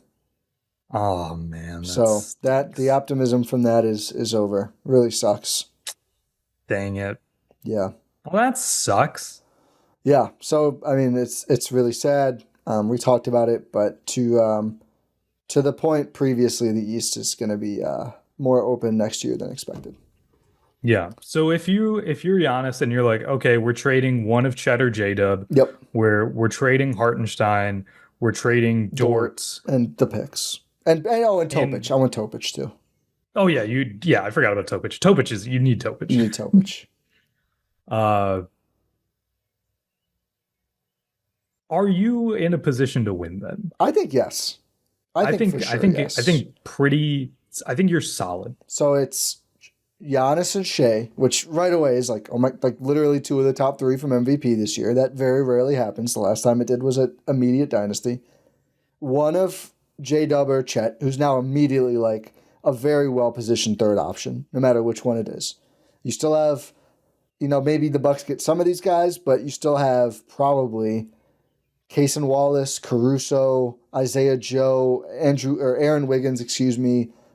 S2: Oh man!
S1: So the optimism from that is over. Really sucks.
S2: Dang it.
S1: Yeah.
S2: Well, that sucks.
S1: Yeah. So I mean, it's really sad. We talked about it, but to the point previously, the East is going to be more open next year than expected.
S2: Yeah. So if you're Giannis and you're like, okay, we're trading one of Chet or J-Dub.
S1: Yep.
S2: We're trading Hartenstein. We're trading Dort
S1: and the picks. And Topic. I want Topic too.
S2: Oh yeah, I forgot about Topic. You need Topic.
S1: You need Topic.
S2: Are you in a position to win then?
S1: I think yes. I think
S2: you're solid.
S1: So it's Giannis and Shea, which right away is like, oh my, like literally 2 of the top 3 from MVP this year. That very rarely happens. The last time it did was at Immediate Dynasty. One of J-Dub or Chet, who's now immediately like a very well-positioned third option, no matter which one it is. You still have, maybe the Bucks get some of these guys, but you still have probably Cason Wallace, Caruso, Isaiah Joe, Aaron Wiggins,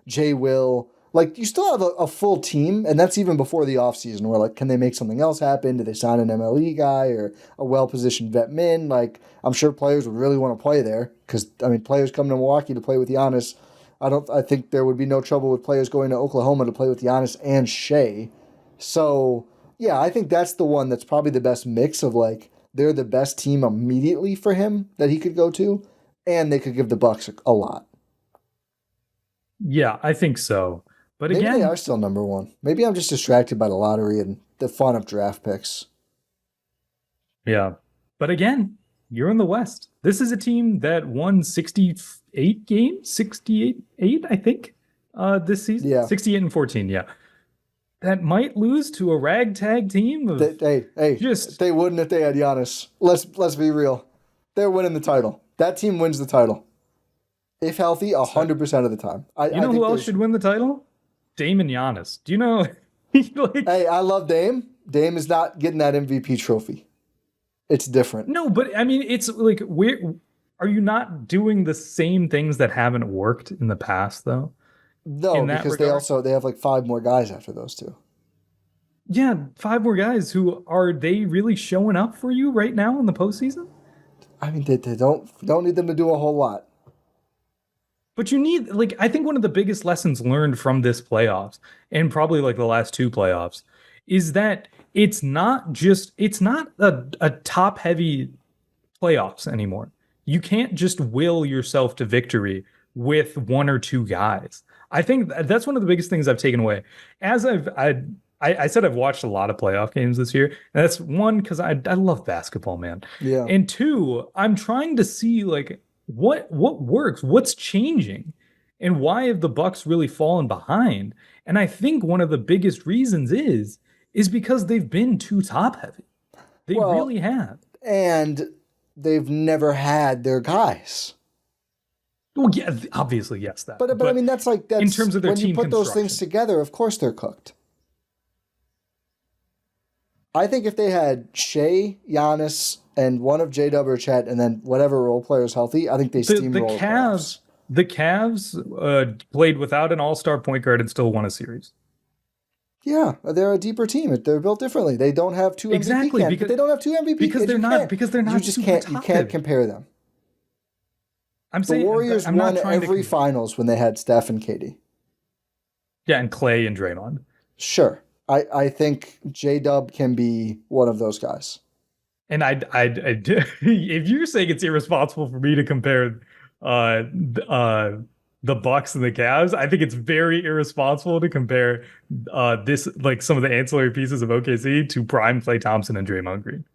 S1: Jay Will. Like, you still have a full team, and that's even before the offseason, where, like, can they make something else happen? Do they sign an MLE guy or a well-positioned vet min? Like, I'm sure players would really want to play there because, players come to Milwaukee to play with Giannis. I think there would be no trouble with players going to Oklahoma to play with Giannis and Shea. So, yeah, I think that's the one that's probably the best mix of, like, they're the best team immediately for him that he could go to, and they could give the Bucks a lot.
S2: Yeah, I think so. But
S1: maybe
S2: again,
S1: they are still number 1. Maybe I'm just distracted by the lottery and the fun of draft picks.
S2: Yeah. But again, you're in the West. This is a team that won 68 games, 68, I think, this season.
S1: Yeah.
S2: 68 and 14, yeah. That might lose to a ragtag team.
S1: They wouldn't if they had Giannis. Let's be real. They're winning the title. That team wins the title. If healthy, 100% of the time.
S2: You know who else should win the title? Dame and Giannis. Do you know?
S1: Hey, I love Dame. Dame is not getting that MVP trophy. It's different.
S2: No, but it's like, are you not doing the same things that haven't worked in the past, though?
S1: No,
S2: in that
S1: because
S2: regard?
S1: they have like 5 more guys after those two.
S2: Yeah, 5 more guys who are they really showing up for you right now in the postseason?
S1: I mean, they don't need them to do a whole lot.
S2: But you need, like, I think one of the biggest lessons learned from this playoffs and probably like the last two playoffs is that it's not a top heavy playoffs anymore. You can't just will yourself to victory with one or two guys. I think that's one of the biggest things I've taken away. As I said I've watched a lot of playoff games this year, and that's one because I love basketball, man.
S1: Yeah.
S2: And two, I'm trying to see like what works, what's changing, and why have the Bucks really fallen behind? And I think one of the biggest reasons is because they've been too top heavy. They
S1: Well,
S2: really have.
S1: and they've never had their guys.
S2: Well, yeah, obviously, yes, that.
S1: But I mean,
S2: In
S1: that's
S2: terms of their
S1: when you
S2: team
S1: put those things
S2: construction,
S1: together, of course they're cooked. I think if they had Shea, Giannis, and one of J-Dub or Chet, and then whatever role player is healthy, I think they
S2: the
S1: steamroll the playoffs.
S2: Cavs played without an all-star point guard and still won a series.
S1: Yeah, they're a deeper team. They're built differently. They don't have two MVP
S2: Exactly,
S1: candidates. But they don't have two MVP
S2: because
S1: candidates.
S2: they're
S1: You
S2: not
S1: just
S2: super
S1: you
S2: top
S1: can't
S2: heavy.
S1: compare them.
S2: I'm
S1: The
S2: saying
S1: Warriors
S2: I'm not
S1: won
S2: trying to
S1: every finals when they had Steph and Katie.
S2: yeah, and Clay and Draymond.
S1: Sure. I think J-Dub can be one of those guys.
S2: And if you're saying it's irresponsible for me to compare uh the Bucks and the Cavs, I think it's very irresponsible to compare this like some of the ancillary pieces of OKC to prime Klay Thompson and Draymond Green.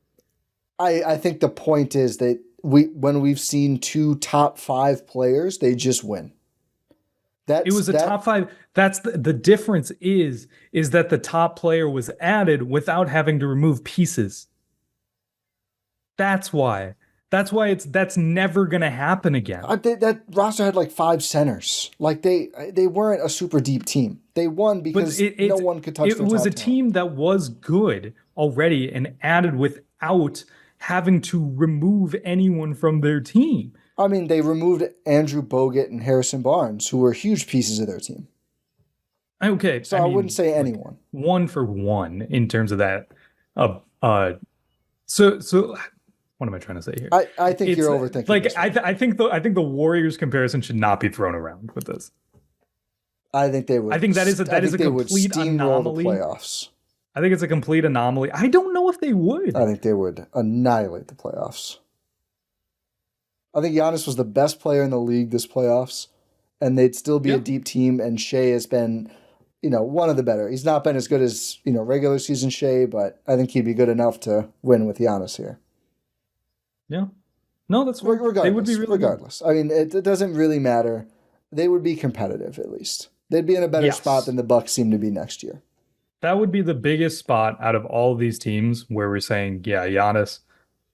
S1: I think the point is that when we've seen two top 5 players, they just win.
S2: It was a
S1: That
S2: top five. That's the difference is that the top player was added without having to remove pieces. That's why. That's never gonna happen again.
S1: that roster had like 5 centers. Like they weren't a super deep team. They won
S2: But
S1: because no one could touch
S2: it
S1: their
S2: was
S1: top
S2: a
S1: talent.
S2: team that was good already and added without having to remove anyone from their team.
S1: I mean, they removed Andrew Bogut and Harrison Barnes, who were huge pieces of their team.
S2: Okay,
S1: So
S2: I
S1: I
S2: mean,
S1: wouldn't say
S2: like
S1: anyone.
S2: 1 for 1 in terms of that. Uh, uh. So what am I trying to say here?
S1: I think
S2: It's
S1: you're overthinking
S2: like
S1: this one.
S2: I think the Warriors comparison should not be thrown around with this.
S1: I think they would.
S2: I think that is a
S1: they would
S2: complete
S1: steamroll the
S2: anomaly.
S1: playoffs.
S2: I think it's a complete anomaly. I don't know if they
S1: I
S2: would.
S1: think they would annihilate the playoffs. I think Giannis was the best player in the league this playoffs, and they'd still be a
S2: Yeah.
S1: deep team. And Shea has been, one of the better. He's not been as good as regular season Shea, but I think he'd be good enough to win with Giannis here.
S2: Yeah. No, that's fair.
S1: Regardless,
S2: They would be really good.
S1: regardless. I mean, it doesn't really matter. They would be competitive at least. They'd be in a better
S2: Yes.
S1: spot than the Bucks seem to be next year.
S2: That would be the biggest spot out of all of these teams where we're saying, yeah, Giannis,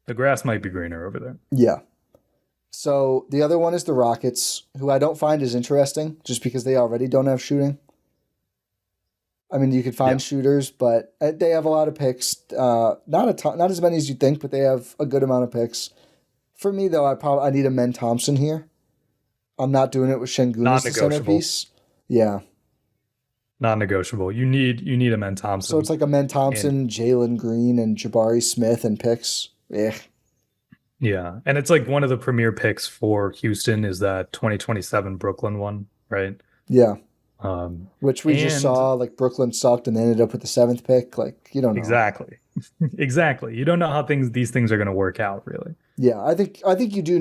S2: the grass might be greener over there.
S1: Yeah. So the other one is the Rockets, who I don't find as interesting just because they already don't have shooting. I mean, you could find shooters, but they have a lot of picks. Not a ton, not as many as you think, but they have a good amount of picks. For me, though, I need a Men Thompson here. I'm not doing it with Şengün as the
S2: Non-negotiable.
S1: centerpiece. Yeah.
S2: Non-negotiable. You need a Men Thompson.
S1: So it's like a Men Thompson, Jalen Green, and Jabari Smith and picks. Yeah.
S2: Yeah. And it's like one of the premier picks for Houston is that 2027 Brooklyn one, right?
S1: Yeah.
S2: Um,
S1: Which we just
S2: and-
S1: saw, like Brooklyn sucked and they ended up with the 7th pick. Like, you don't know.
S2: Exactly. Exactly. You don't know how these things are going to work out, really.
S1: Yeah, I think you either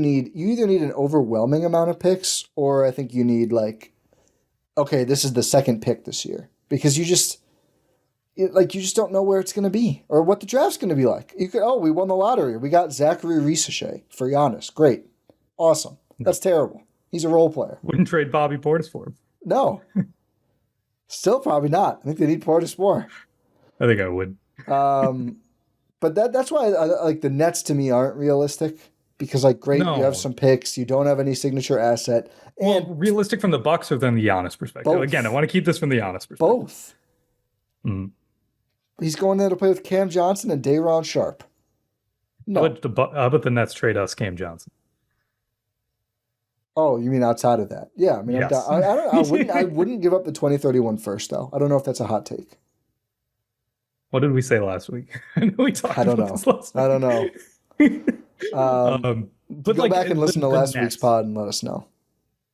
S1: need an overwhelming amount of picks, or I think you need okay, this is the 2nd pick this year, because you just don't know where it's going to be or what the draft's going to be like. We won the lottery. We got Zachary Risachet for Giannis. Great, awesome. That's terrible. He's a role player.
S2: Wouldn't trade Bobby Portis for him.
S1: No, still probably not. I think they need Portis more.
S2: I think I would.
S1: But that's why like the Nets to me aren't realistic, because great,
S2: No.
S1: you have some picks, you don't have any signature asset, and
S2: Well, realistic from the Bucks or from the Giannis perspective?
S1: Both.
S2: Again, I want to keep this from the Giannis perspective.
S1: both.
S2: Mhm.
S1: He's going there to play with Cam Johnson and Day'Ron Sharp. No,
S2: How about the Nets trade us Cam Johnson?
S1: Oh, you mean outside of that? Yeah, I mean, I'm down.
S2: Yes.
S1: I don't. I wouldn't give up the 2031 first though. I don't know if that's a hot take.
S2: What did we say last week? I know we
S1: I
S2: talked
S1: don't
S2: about
S1: know.
S2: this last
S1: I don't
S2: week.
S1: know.
S2: But
S1: Go
S2: like
S1: back and listen to
S2: the
S1: last week's
S2: Nets.
S1: pod and let us know.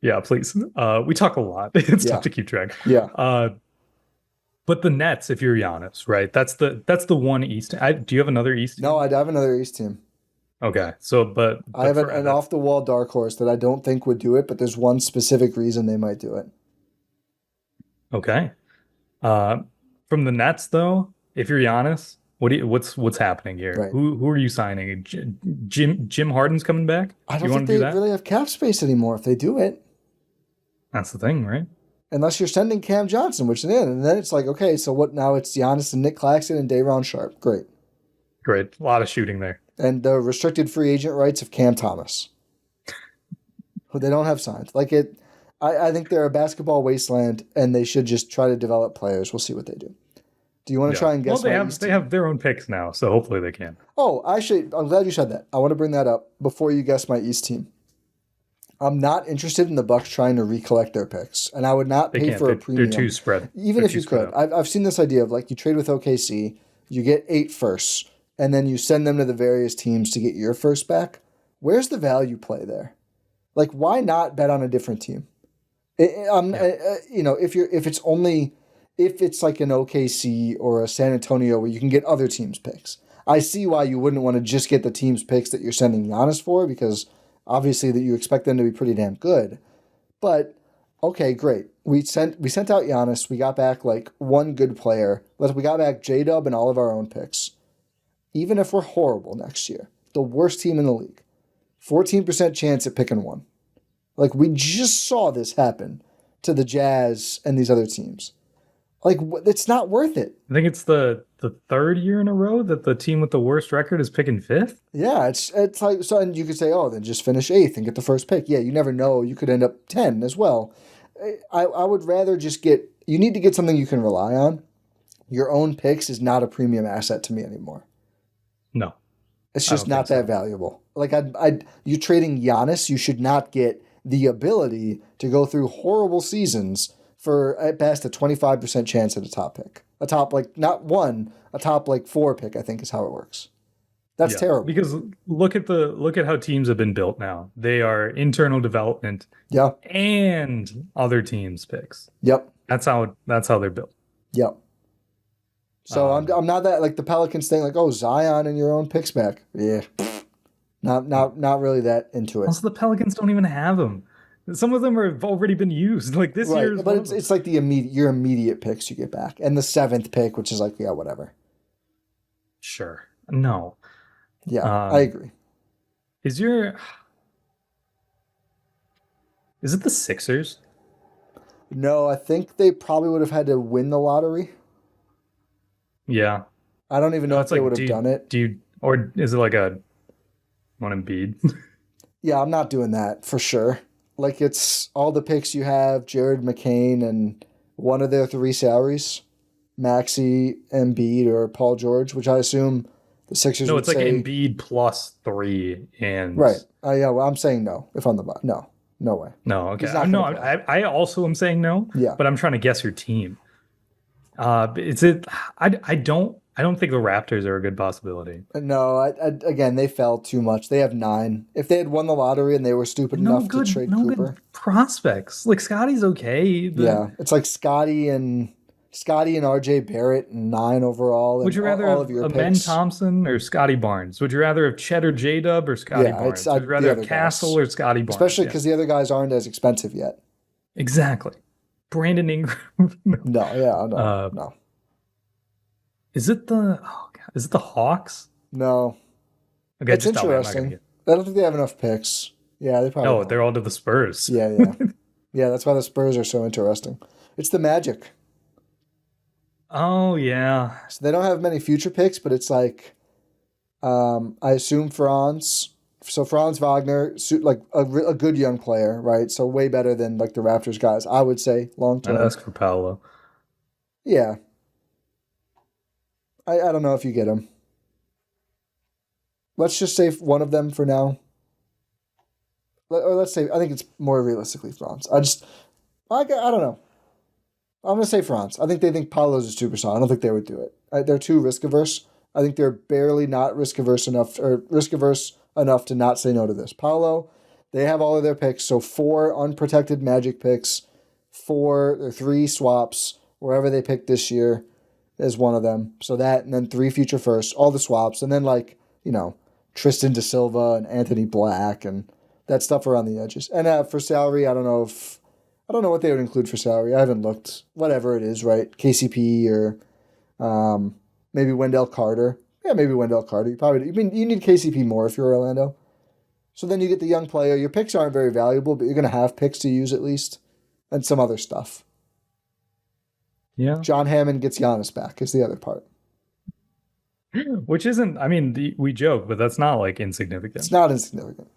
S2: Yeah, please. We talk a lot. It's tough
S1: Yeah,
S2: to keep track.
S1: yeah.
S2: Uh, but the Nets, if you're Giannis, right? That's the one East. Do you have another East
S1: No,
S2: team?
S1: I have another East team.
S2: Okay, so
S1: I have
S2: for
S1: an
S2: that's
S1: off the wall dark horse that I don't think would do it, but there's one specific reason they might do it.
S2: okay. Uh, from the Nets though, if you're Giannis, what's happening here?
S1: Right.
S2: Who are you signing? Jim Harden's coming back?
S1: I don't
S2: You
S1: think
S2: want to do
S1: they
S2: that?
S1: really have cap space anymore if they do it.
S2: That's the thing, right?
S1: Unless you're sending Cam Johnson, which then and then it's like, okay, so what now? It's Giannis and Nick Claxton and Day'Ron Sharp. Great.
S2: Great. A lot of shooting there.
S1: And the restricted free agent rights of Cam Thomas, who they don't have signed. Like it I think they're a basketball wasteland and they should just try to develop players. We'll see what they do. Do you want to
S2: Yeah.
S1: try and
S2: Well,
S1: guess my East
S2: they
S1: team?
S2: have their own picks now, so hopefully they can.
S1: Oh, actually, I'm glad you said that. I want to bring that up before you guess my East team. I'm not interested in the Bucks trying to recollect their picks, and I would not
S2: They
S1: pay
S2: can't.
S1: for a
S2: They're too
S1: premium,
S2: spread.
S1: even
S2: They're
S1: if
S2: too
S1: you
S2: spread
S1: could.
S2: out.
S1: I've seen this idea of like you trade with OKC, you get 8 firsts, and then you send them to the various teams to get your first back. Where's the value play there? Like, why not bet on a different team?
S2: Yeah.
S1: If it's like an OKC or a San Antonio where you can get other teams' picks. I see why you wouldn't want to just get the team's picks that you're sending Giannis for because obviously that you expect them to be pretty damn good. But okay, great. We sent out Giannis. We got back like one good player. We got back J Dub and all of our own picks. Even if we're horrible next year, the worst team in the league, 14% chance at picking one. Like we just saw this happen to the Jazz and these other teams. Like it's not worth it.
S2: I think it's the third year in a row that the team with the worst record is picking fifth.
S1: Yeah, it's like so, and you could say, oh, then just finish eighth and get the first pick. Yeah, you never know. You could end up 10 as well. I would rather just get. You need to get something you can rely on. Your own picks is not a premium asset to me anymore.
S2: No,
S1: It's
S2: I
S1: just
S2: don't think
S1: not that
S2: so.
S1: valuable. Like you trading Giannis, you should not get the ability to go through horrible seasons for at best a 25% chance at a top pick. A top like not one, a top like 4 pick, I think is how it works. That's
S2: Yeah,
S1: terrible.
S2: because look at how teams have been built now. They are internal development
S1: Yeah.
S2: and other teams picks.
S1: Yep.
S2: That's how they're built.
S1: Yep. So I'm not that like the Pelicans thing like, oh, Zion and your own picks back. Yeah. Not really that into it.
S2: Also, the Pelicans don't even have them. Some of them have already been used. Like this
S1: Right.
S2: year is
S1: But
S2: one of
S1: it's
S2: them.
S1: it's like the immediate picks you get back. And the 7th pick, which is like, yeah, whatever.
S2: Sure. No.
S1: Yeah, I
S2: Um,
S1: agree.
S2: is your is it the Sixers?
S1: No, I think they probably would have had to win the lottery.
S2: Yeah.
S1: I don't even know
S2: No,
S1: if
S2: it's
S1: they
S2: like
S1: would have done it.
S2: do you or is it like a one Embiid?
S1: Yeah, I'm not doing that for sure. Like it's all the picks you have, Jared McCain and one of their 3 salaries, Maxi, Embiid, or Paul George, which I assume the Sixers
S2: No,
S1: would
S2: it's like
S1: say,
S2: Embiid plus three and
S1: right. Yeah, well, I'm saying no if I'm the bot. No, no way.
S2: no, okay.
S1: He's not
S2: No,
S1: going to play.
S2: I also am saying no,
S1: Yeah.
S2: but I'm trying to guess your team. Is it? I don't think the Raptors are a good possibility.
S1: No, again, they fell too much. They have 9. If they had won the lottery and they were stupid
S2: No
S1: enough to
S2: good,
S1: trade
S2: no good
S1: Cooper,
S2: prospects. Like Scotty's okay.
S1: yeah, it's like Scotty and RJ Barrett and 9 overall
S2: Would
S1: and
S2: you rather
S1: all of
S2: have
S1: your
S2: a Ben
S1: picks.
S2: Thompson or Scotty Barnes? Would you rather have Chet or J Dub or Scotty
S1: Yeah, it's
S2: Barnes? Would you
S1: the
S2: rather have
S1: other
S2: Castle
S1: guys,
S2: or Scotty Barnes?
S1: especially
S2: Yeah,
S1: because the other guys aren't as expensive yet.
S2: exactly. Brandon Ingram. No.
S1: No, yeah, no,
S2: Uh,
S1: no,
S2: is it the? Oh God, is it the Hawks?
S1: no.
S2: Okay,
S1: It's
S2: just tell me. I'm not gonna
S1: interesting.
S2: get.
S1: I don't think they have enough picks. Yeah, they probably
S2: No,
S1: don't.
S2: they're all to the Spurs.
S1: Yeah, yeah, yeah. That's why the Spurs are so interesting. It's the Magic.
S2: Oh yeah.
S1: So they don't have many future picks, but it's like I assume Franz. So Franz Wagner, like a good young player, right? So way better than like the Raptors guys, I would say long
S2: I'd
S1: term.
S2: ask for Paolo.
S1: Yeah, I don't know if you get him. Let's just say one of them for now. or let's say, I think it's more realistically Franz. I don't know. I'm going to say Franz. I think they think Paolo's a superstar. I don't think they would do it. They're too risk averse. I think they're barely not risk averse enough to not say no to this. Paolo, they have all of their picks. So 4 unprotected Magic picks, 4 or 3 swaps, wherever they pick this year is one of them. So that, and then 3 future firsts, all the swaps. And then Tristan Da Silva and Anthony Black and that stuff around the edges. And for salary, I don't know what they would include for salary. I haven't looked. Whatever it is, right? KCP or maybe Wendell Carter. Yeah, maybe Wendell Carter. You need KCP more if you're Orlando. So then you get the young player. Your picks aren't very valuable, but you're going to have picks to use at least, and some other stuff.
S2: Yeah.
S1: John Hammond gets Giannis back is the other part.
S2: Which isn't, we joke, but that's not like insignificant.
S1: It's not insignificant.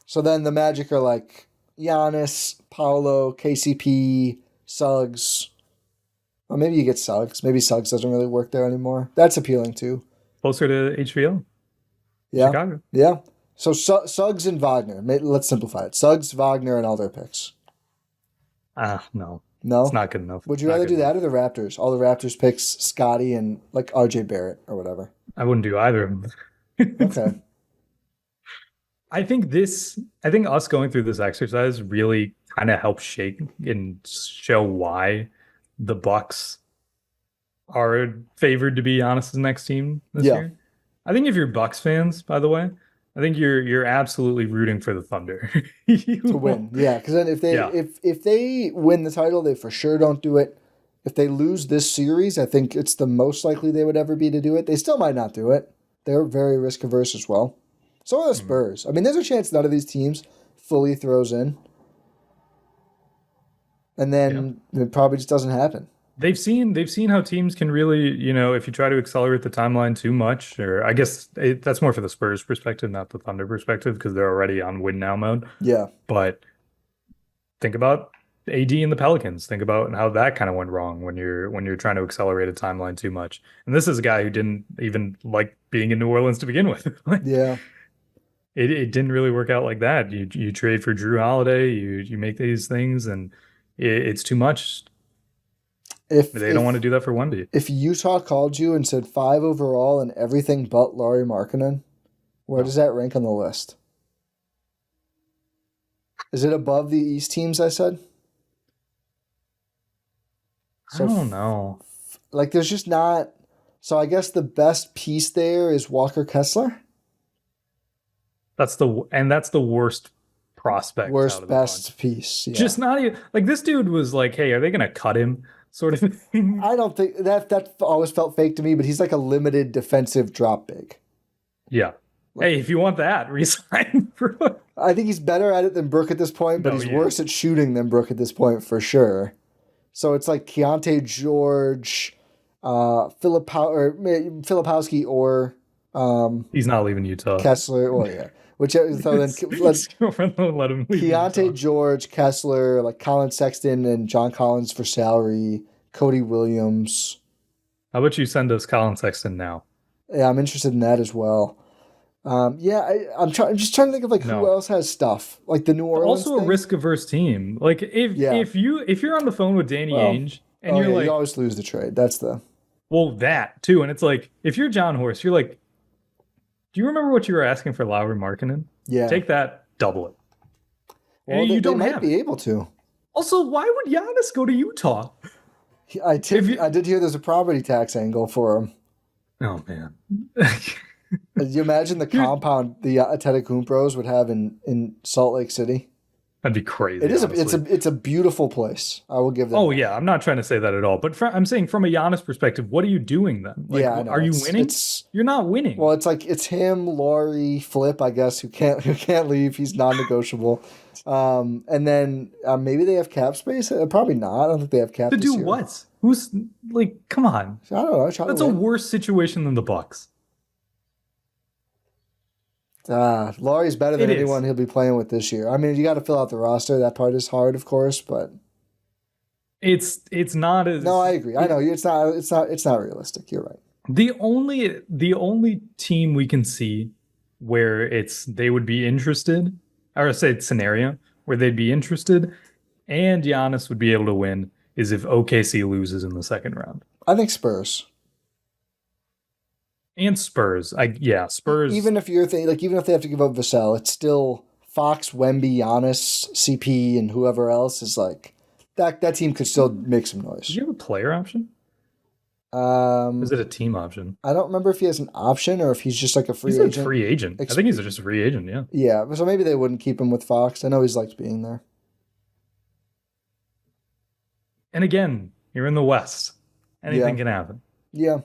S1: So then the Magic are like Giannis, Paolo, KCP, Suggs. Or maybe you get Suggs. Maybe Suggs doesn't really work there anymore. That's appealing too.
S2: Closer to HVL?
S1: Yeah.
S2: Chicago.
S1: Yeah. So Suggs and Wagner. Let's simplify it. Suggs, Wagner, and all their picks.
S2: No.
S1: No?
S2: It's not good enough.
S1: Would you rather do that or the Raptors? All the Raptors picks, Scotty and like RJ Barrett or whatever.
S2: I wouldn't do either of them.
S1: Okay.
S2: I think us going through this exercise really kind of helps shake and show why the Bucks are favored to be Giannis's next team this year. I think if you're Bucks fans, by the way, I think you're absolutely rooting for the Thunder
S1: to win. Yeah, because then if they win the title, they for sure don't do it. If they lose this series, I think it's the most likely they would ever be to do it. They still might not do it. They're very risk averse as well. So are the Spurs. I mean, there's a chance none of these teams fully throws in. And then it probably just doesn't happen.
S2: They've seen how teams can really, if you try to accelerate the timeline too much, or I guess that's more for the Spurs perspective, not the Thunder perspective, because they're already on win now mode.
S1: Yeah.
S2: But think about AD and the Pelicans. Think about how that kind of went wrong when you're trying to accelerate a timeline too much. And this is a guy who didn't even like being in New Orleans to begin with.
S1: Yeah.
S2: It didn't really work out like that. You trade for Drew Holiday, you make these things, and it's too much. If they don't want to do that for Wemby.
S1: If Utah called you and said 5 overall and everything but Lauri Markkanen, where does that rank on the list? Is it above the East teams I said?
S2: So, I don't know.
S1: There's just not. So I guess the best piece there is Walker Kessler.
S2: That's the worst prospect.
S1: Best piece. Yeah.
S2: Just not even this dude was like, hey, are they going to cut him? Sort of thing.
S1: I don't think that always felt fake to me, but he's like a limited defensive drop big.
S2: Yeah. Hey, if you want that, resign.
S1: I think he's better at it than Brook at this point, but he's worse at shooting than Brook at this point for sure. So it's like Keontae George, Filipowski, or
S2: he's not leaving Utah.
S1: Kessler. Well, yeah. So then let's
S2: let him leave.
S1: Keontae George, Kessler, like Colin Sexton and John Collins for salary, Cody Williams.
S2: How about you send us Colin Sexton now?
S1: Yeah, I'm interested in that as well. I'm just trying to think of who else has stuff like the New Orleans.
S2: Also, a risk averse team. Like if you're on the phone with Danny Ainge and you
S1: always lose the trade. That's the
S2: that too, and it's like if you're John Horst, you're like, do you remember what you were asking for Lauri Markkanen?
S1: Yeah,
S2: take that, double it.
S1: Well, they might be able to.
S2: Also, why would Giannis go to Utah?
S1: I did hear there's a property tax angle for him.
S2: Oh man.
S1: Could you imagine the compound the Antetokounmpos would have in Salt Lake City?
S2: That'd be crazy.
S1: It is. It's a beautiful place. I will give them.
S2: Oh yeah, I'm not trying to say that at all. But I'm saying from a Giannis perspective, what are you doing then?
S1: I know.
S2: Are you winning? You're not winning.
S1: Well, it's him, Laurie, Flip, I guess, who can't leave. He's non-negotiable. And then maybe they have cap space. Probably not. I don't think they have cap
S2: to
S1: this
S2: do
S1: year.
S2: What? Who's come on?
S1: I don't know.
S2: That's a worse situation than the Bucks.
S1: Laurie's better than anyone he'll be playing with this year. I mean, you got to fill out the roster. That part is hard, of course, but
S2: it's not as.
S1: No, I agree. I know it's not realistic. You're right.
S2: The only team we can see where they would be interested, or say scenario where they'd be interested and Giannis would be able to win is if OKC loses in the second round.
S1: I think Spurs.
S2: And Spurs. Spurs.
S1: Even if you're even if they have to give up Vassell, it's still Fox, Wemby, Giannis, CP, and whoever else is like that. That team could still make some noise.
S2: Do you have a player option? Is it a team option?
S1: I don't remember if he has an option or if he's just like a free
S2: He's
S1: agent.
S2: a free agent. I think he's just a free agent. Yeah.
S1: Yeah. So maybe they wouldn't keep him with Fox. I know he's liked being there.
S2: And again, you're in the West. Anything can happen.
S1: Yeah.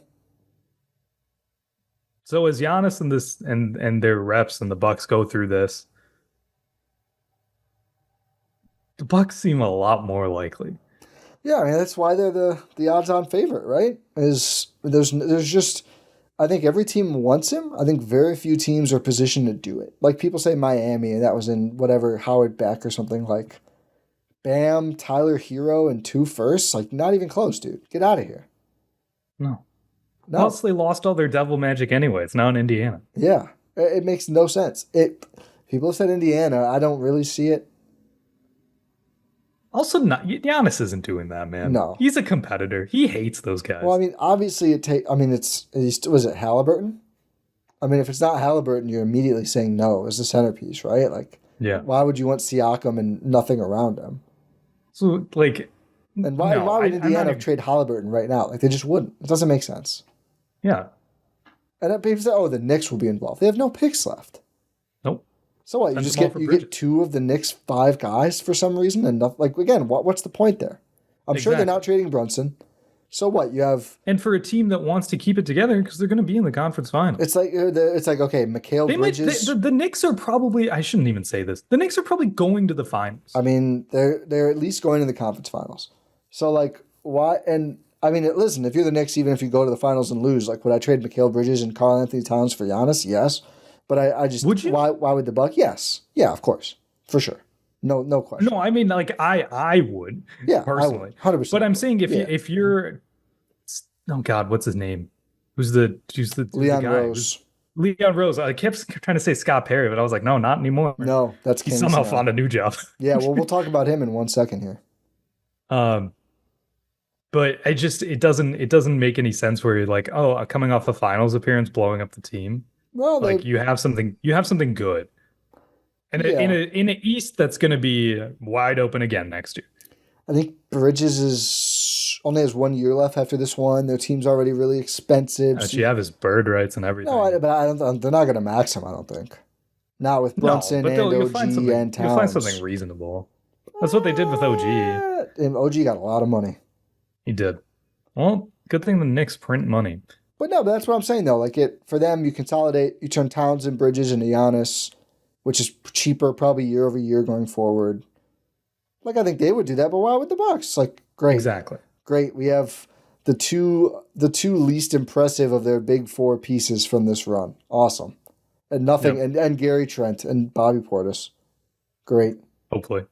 S2: So as Giannis and their reps and the Bucks go through this, the Bucks seem a lot more likely.
S1: Yeah, I mean that's why they're the odds-on favorite, right? Is there's just I think every team wants him. I think very few teams are positioned to do it. Like people say Miami, and that was in whatever Howard Beck or something like. Bam, Tyler Hero, and 2 firsts. Like not even close, dude. Get out of here.
S2: No. Plus, they lost all their devil magic anyway. It's now in Indiana.
S1: Yeah, it makes no sense. People have said Indiana. I don't really see it.
S2: Also, Giannis isn't doing that, man.
S1: No,
S2: he's a competitor. He hates those guys.
S1: Well, I mean, obviously, was it Halliburton? I mean, if it's not Halliburton, you're immediately saying no as the centerpiece, right? Like,
S2: yeah.
S1: Why would you want Siakam and nothing around him?
S2: So, like,
S1: and why would Indiana trade Halliburton right now? Like, they just wouldn't. It doesn't make sense.
S2: Yeah.
S1: And then people say, "Oh, the Knicks will be involved." They have no picks left.
S2: Nope.
S1: So what? You get 2 of the Knicks' 5 guys for some reason, and like again, what's the point there? I'm sure they're not trading Brunson. So what? You have
S2: and for a team that wants to keep it together because they're going to be in the conference finals.
S1: It's like okay, Mikal Bridges.
S2: The Knicks are probably. I shouldn't even say this. The Knicks are probably going to the finals.
S1: I mean, they're at least going to the conference finals. So like why? And I mean, listen, if you're the Knicks, even if you go to the finals and lose, like would I trade Mikal Bridges and Karl Anthony Towns for Giannis? Yes. But I just
S2: would you?
S1: Why would the Bucks? Yes, yeah, of course, for sure, no question.
S2: No, I mean like I would personally,
S1: 100%.
S2: But I'm saying if you're, oh God, what's his name? Who's the
S1: Leon
S2: guy?
S1: Rose?
S2: Leon Rose. I kept trying to say Scott Perry, but I was like, no, not anymore.
S1: No, that's
S2: he somehow found a new job.
S1: Yeah, well, we'll talk about him in 1 second here.
S2: But it doesn't make any sense where you're like, oh, coming off the finals appearance, blowing up the team. Well, like you have something good, and in an East that's going to be wide open again next year.
S1: I think Bridges only has 1 year left after this one. Their team's already really expensive.
S2: But you have his bird rights and everything.
S1: No, but I don't. They're not going to max him. I don't think. Not with Brunson and OG and Towns.
S2: You'll find something reasonable. That's what they did with OG.
S1: And OG got a lot of money.
S2: He did. Well, good thing the Knicks print money.
S1: But that's what I'm saying though. Like for them, you consolidate, you turn Towns and Bridges into Giannis, which is cheaper probably year over year going forward. Like I think they would do that, but why would the Bucks? Like great,
S2: exactly,
S1: great. We have the two least impressive of their big 4 pieces from this run. Awesome, and nothing, and Gary Trent and Bobby Portis, great.
S2: Hopefully,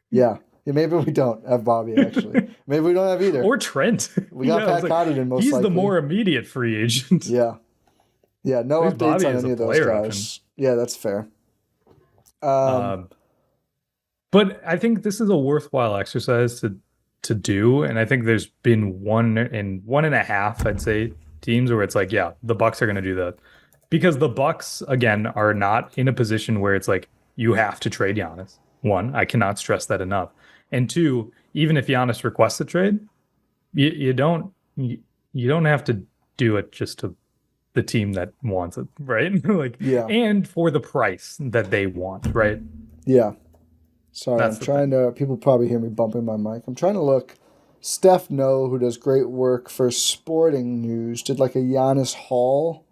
S1: yeah. Maybe we don't have Bobby, actually. Maybe we don't have either.
S2: Or Trent.
S1: We got Pat Connaughton most
S2: he's
S1: likely.
S2: the more immediate free agent.
S1: Yeah. Yeah, no updates Bobby on any of those guys. Option. Yeah, that's fair.
S2: But I think this is a worthwhile exercise to do. And I think there's been 1.5, I'd say, teams where it's like, yeah, the Bucks are going to do that. Because the Bucks, again, are not in a position where it's like, you have to trade Giannis. 1, I cannot stress that enough. And 2, even if Giannis requests a trade, you don't have to do it just to the team that wants it, right? And for the price that they want, right?
S1: Yeah. Sorry, I'm trying to. People probably hear me bumping my mic. I'm trying to look. Steph No, who does great work for Sporting News, did like a Giannis Hall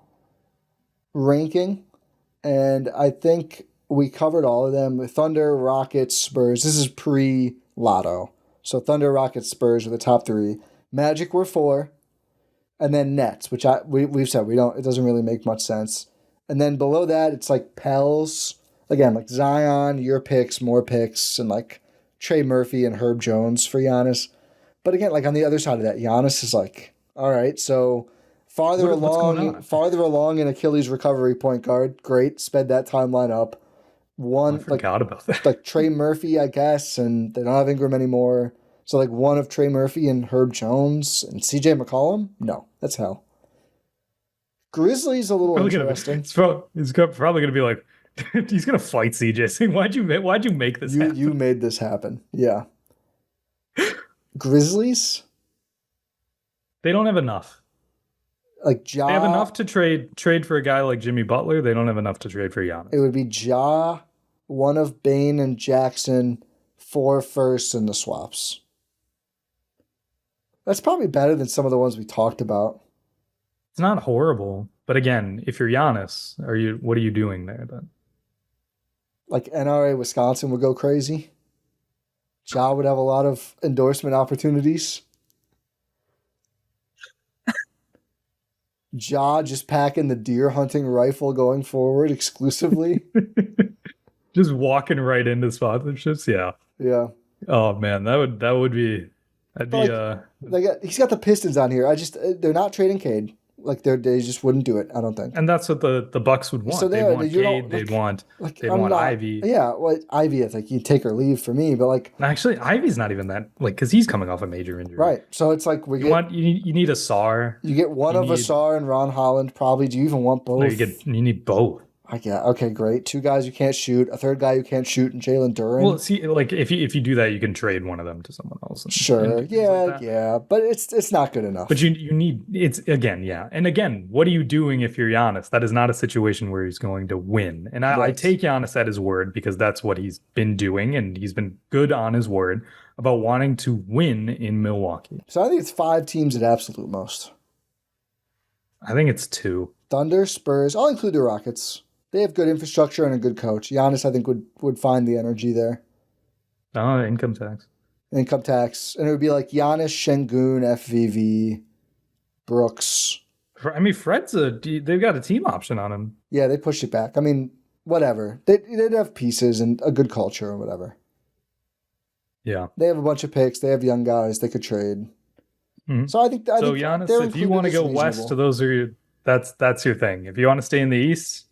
S1: ranking, and I think we covered all of them. Thunder, Rockets, Spurs. This is pre-Lotto. So Thunder, Rockets, Spurs are the top 3. Magic were 4. And then Nets, which we've said it doesn't really make much sense. And then below that, it's like Pels. Again, like Zion, your picks, more picks, and like Trey Murphy and Herb Jones for Giannis. But again, like on the other side of that, Giannis is like, all right, so farther along in Achilles recovery point guard. Great, sped that timeline up.
S2: I
S1: One
S2: forgot about that.
S1: like Trey Murphy, I guess, and they don't have Ingram anymore. So like one of Trey Murphy and Herb Jones and CJ McCollum? No, that's hell. Grizzlies a little
S2: Probably gonna be.
S1: interesting.
S2: Probably gonna be like, he's gonna fight CJ. Saying, Why'd you make this
S1: You
S2: happen?
S1: made this happen. Yeah. Grizzlies?
S2: They don't have enough.
S1: Like
S2: They have
S1: Ja,
S2: enough to trade for a guy like Jimmy Butler. They don't have enough to trade for
S1: it
S2: Giannis.
S1: would be Ja, one of Bain and Jackson, 4 firsts in the swaps. That's probably better than some of the ones we talked about.
S2: It's not horrible, but again, if you're Giannis, what are you doing there then?
S1: Like NRA Wisconsin would go crazy. Ja would have a lot of endorsement opportunities. Ja just packing the deer hunting rifle going forward exclusively.
S2: Just walking right into sponsorships. Yeah.
S1: Yeah.
S2: Oh man, that would be that'd
S1: But
S2: be
S1: he's got the Pistons on here. They're not trading Cade. Like they just wouldn't do it, I don't think.
S2: and that's what the Bucks would
S1: So
S2: want. They'd want
S1: you
S2: Cade,
S1: don't like
S2: they'd
S1: I'm
S2: want
S1: not
S2: Ivy.
S1: yeah, well Ivy it's like you take or leave for me, but like
S2: Actually, Ivy's not even that like because he's coming off a major injury.
S1: right. So it's like
S2: You need a SAR.
S1: you get one
S2: You
S1: of
S2: need
S1: Asar and Ron Holland probably. Do you even want
S2: no,
S1: both?
S2: you need both.
S1: I get okay, great. Two guys you can't shoot, a third guy you can't shoot, and Jalen
S2: Well,
S1: Duren.
S2: see, like if you do that, you can trade one of them to someone else and
S1: Sure,
S2: do things like
S1: yeah,
S2: that.
S1: yeah, but it's not good
S2: But
S1: enough.
S2: you need it's again, yeah. And again, what are you doing if you're Giannis? That is not a situation where he's going to win. And I
S1: Right.
S2: take Giannis at his word because that's what he's been doing, and he's been good on his word about wanting to win in Milwaukee.
S1: So I think it's 5 teams at absolute most.
S2: I think it's two.
S1: Thunder, Spurs. I'll include the Rockets. They have good infrastructure and a good coach. Giannis, I think, would find the energy there.
S2: Oh, income tax.
S1: Income tax, and it would be like Giannis, Şengün, FVV, Brooks.
S2: I mean, they've got a team option on him.
S1: Yeah, they pushed it back. I mean, whatever. They'd have pieces and a good culture and whatever.
S2: Yeah.
S1: They have a bunch of picks. They have young guys they could trade.
S2: Mhm.
S1: So I think
S2: Giannis,
S1: they're
S2: if you want to
S1: included
S2: go
S1: as
S2: west,
S1: reasonable.
S2: that's your thing. If you want to stay in the east,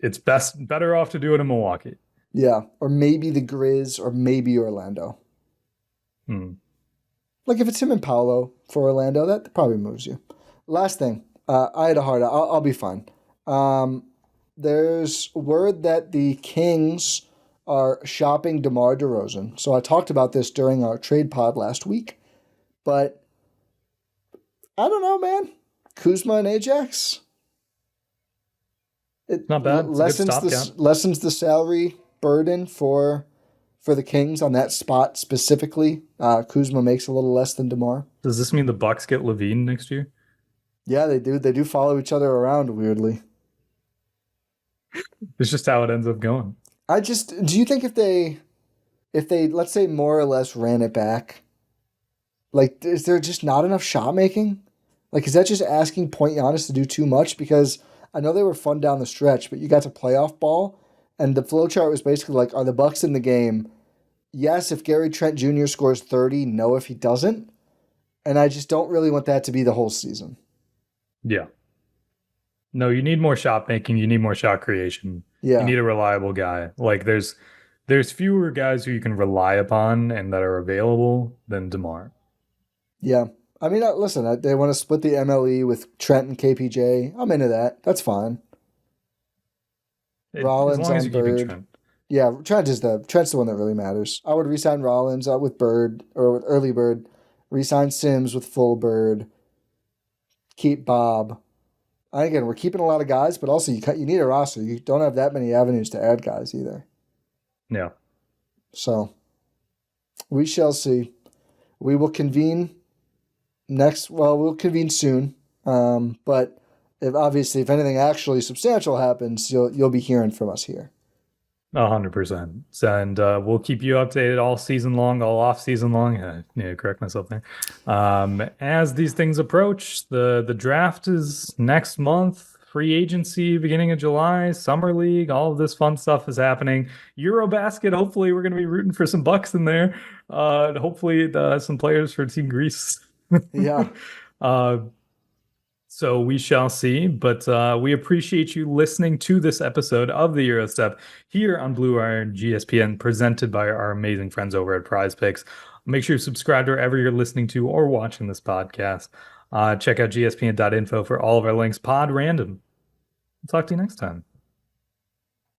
S2: it's better off to do it in Milwaukee.
S1: Yeah, or maybe the Grizz, or maybe Orlando.
S2: Hmm.
S1: Like if it's him and Paolo for Orlando, that probably moves you. Last thing, I had a hard. I'll be fine. There's word that the Kings are shopping DeMar DeRozan. So I talked about this during our trade pod last week, but I don't know, man. Kuzma and Ajax. It
S2: Not bad. It's a good stopgap.
S1: lessens the salary burden for the Kings on that spot specifically. Kuzma makes a little less than DeMar.
S2: Does this mean the Bucks get Levine next year?
S1: Yeah, they do. They do follow each other around weirdly.
S2: It's just how it ends up going.
S1: Do you think if they let's say more or less ran it back, like is there just not enough shot making? Like is that just asking Point Giannis to do too much? Because I know they were fun down the stretch, but you got to playoff ball, and the flow chart was basically like, are the Bucks in the game? Yes, if Gary Trent Jr. scores 30, no if he doesn't. And I just don't really want that to be the whole season.
S2: Yeah. No, you need more shot making. You need more shot creation.
S1: Yeah.
S2: You need a reliable guy. Like there's fewer guys who you can rely upon and that are available than DeMar.
S1: Yeah. I mean, listen, they want to split the MLE with Trent and KPJ. I'm into that. That's fine. Rollins
S2: as long as
S1: on
S2: you're keeping
S1: Bird.
S2: Trent.
S1: Yeah, Trent's the one that really matters. I would resign Rollins with Bird or with early Bird. Resign Sims with full Bird. Keep Bob. And again, we're keeping a lot of guys, but also you need a roster. You don't have that many avenues to add guys either.
S2: Yeah.
S1: So we shall see. We will convene we'll convene soon. But if anything actually substantial happens, you'll be hearing from us here.
S2: 100%. And we'll keep you updated all season long, all off season long. I need to correct myself there. As these things approach, the draft is next month. Free agency beginning of July, summer league, all of this fun stuff is happening. Eurobasket, hopefully we're going to be rooting for some Bucks in there. Hopefully some players for Team Greece.
S1: Yeah.
S2: So we shall see, but we appreciate you listening to this episode of the Gyro Step here on Blue Iron GSPN, presented by our amazing friends over at Prize Picks. Make sure you subscribe to wherever you're listening to or watching this podcast. Check out gspn.info for all of our links. Pod random. Talk to you next time.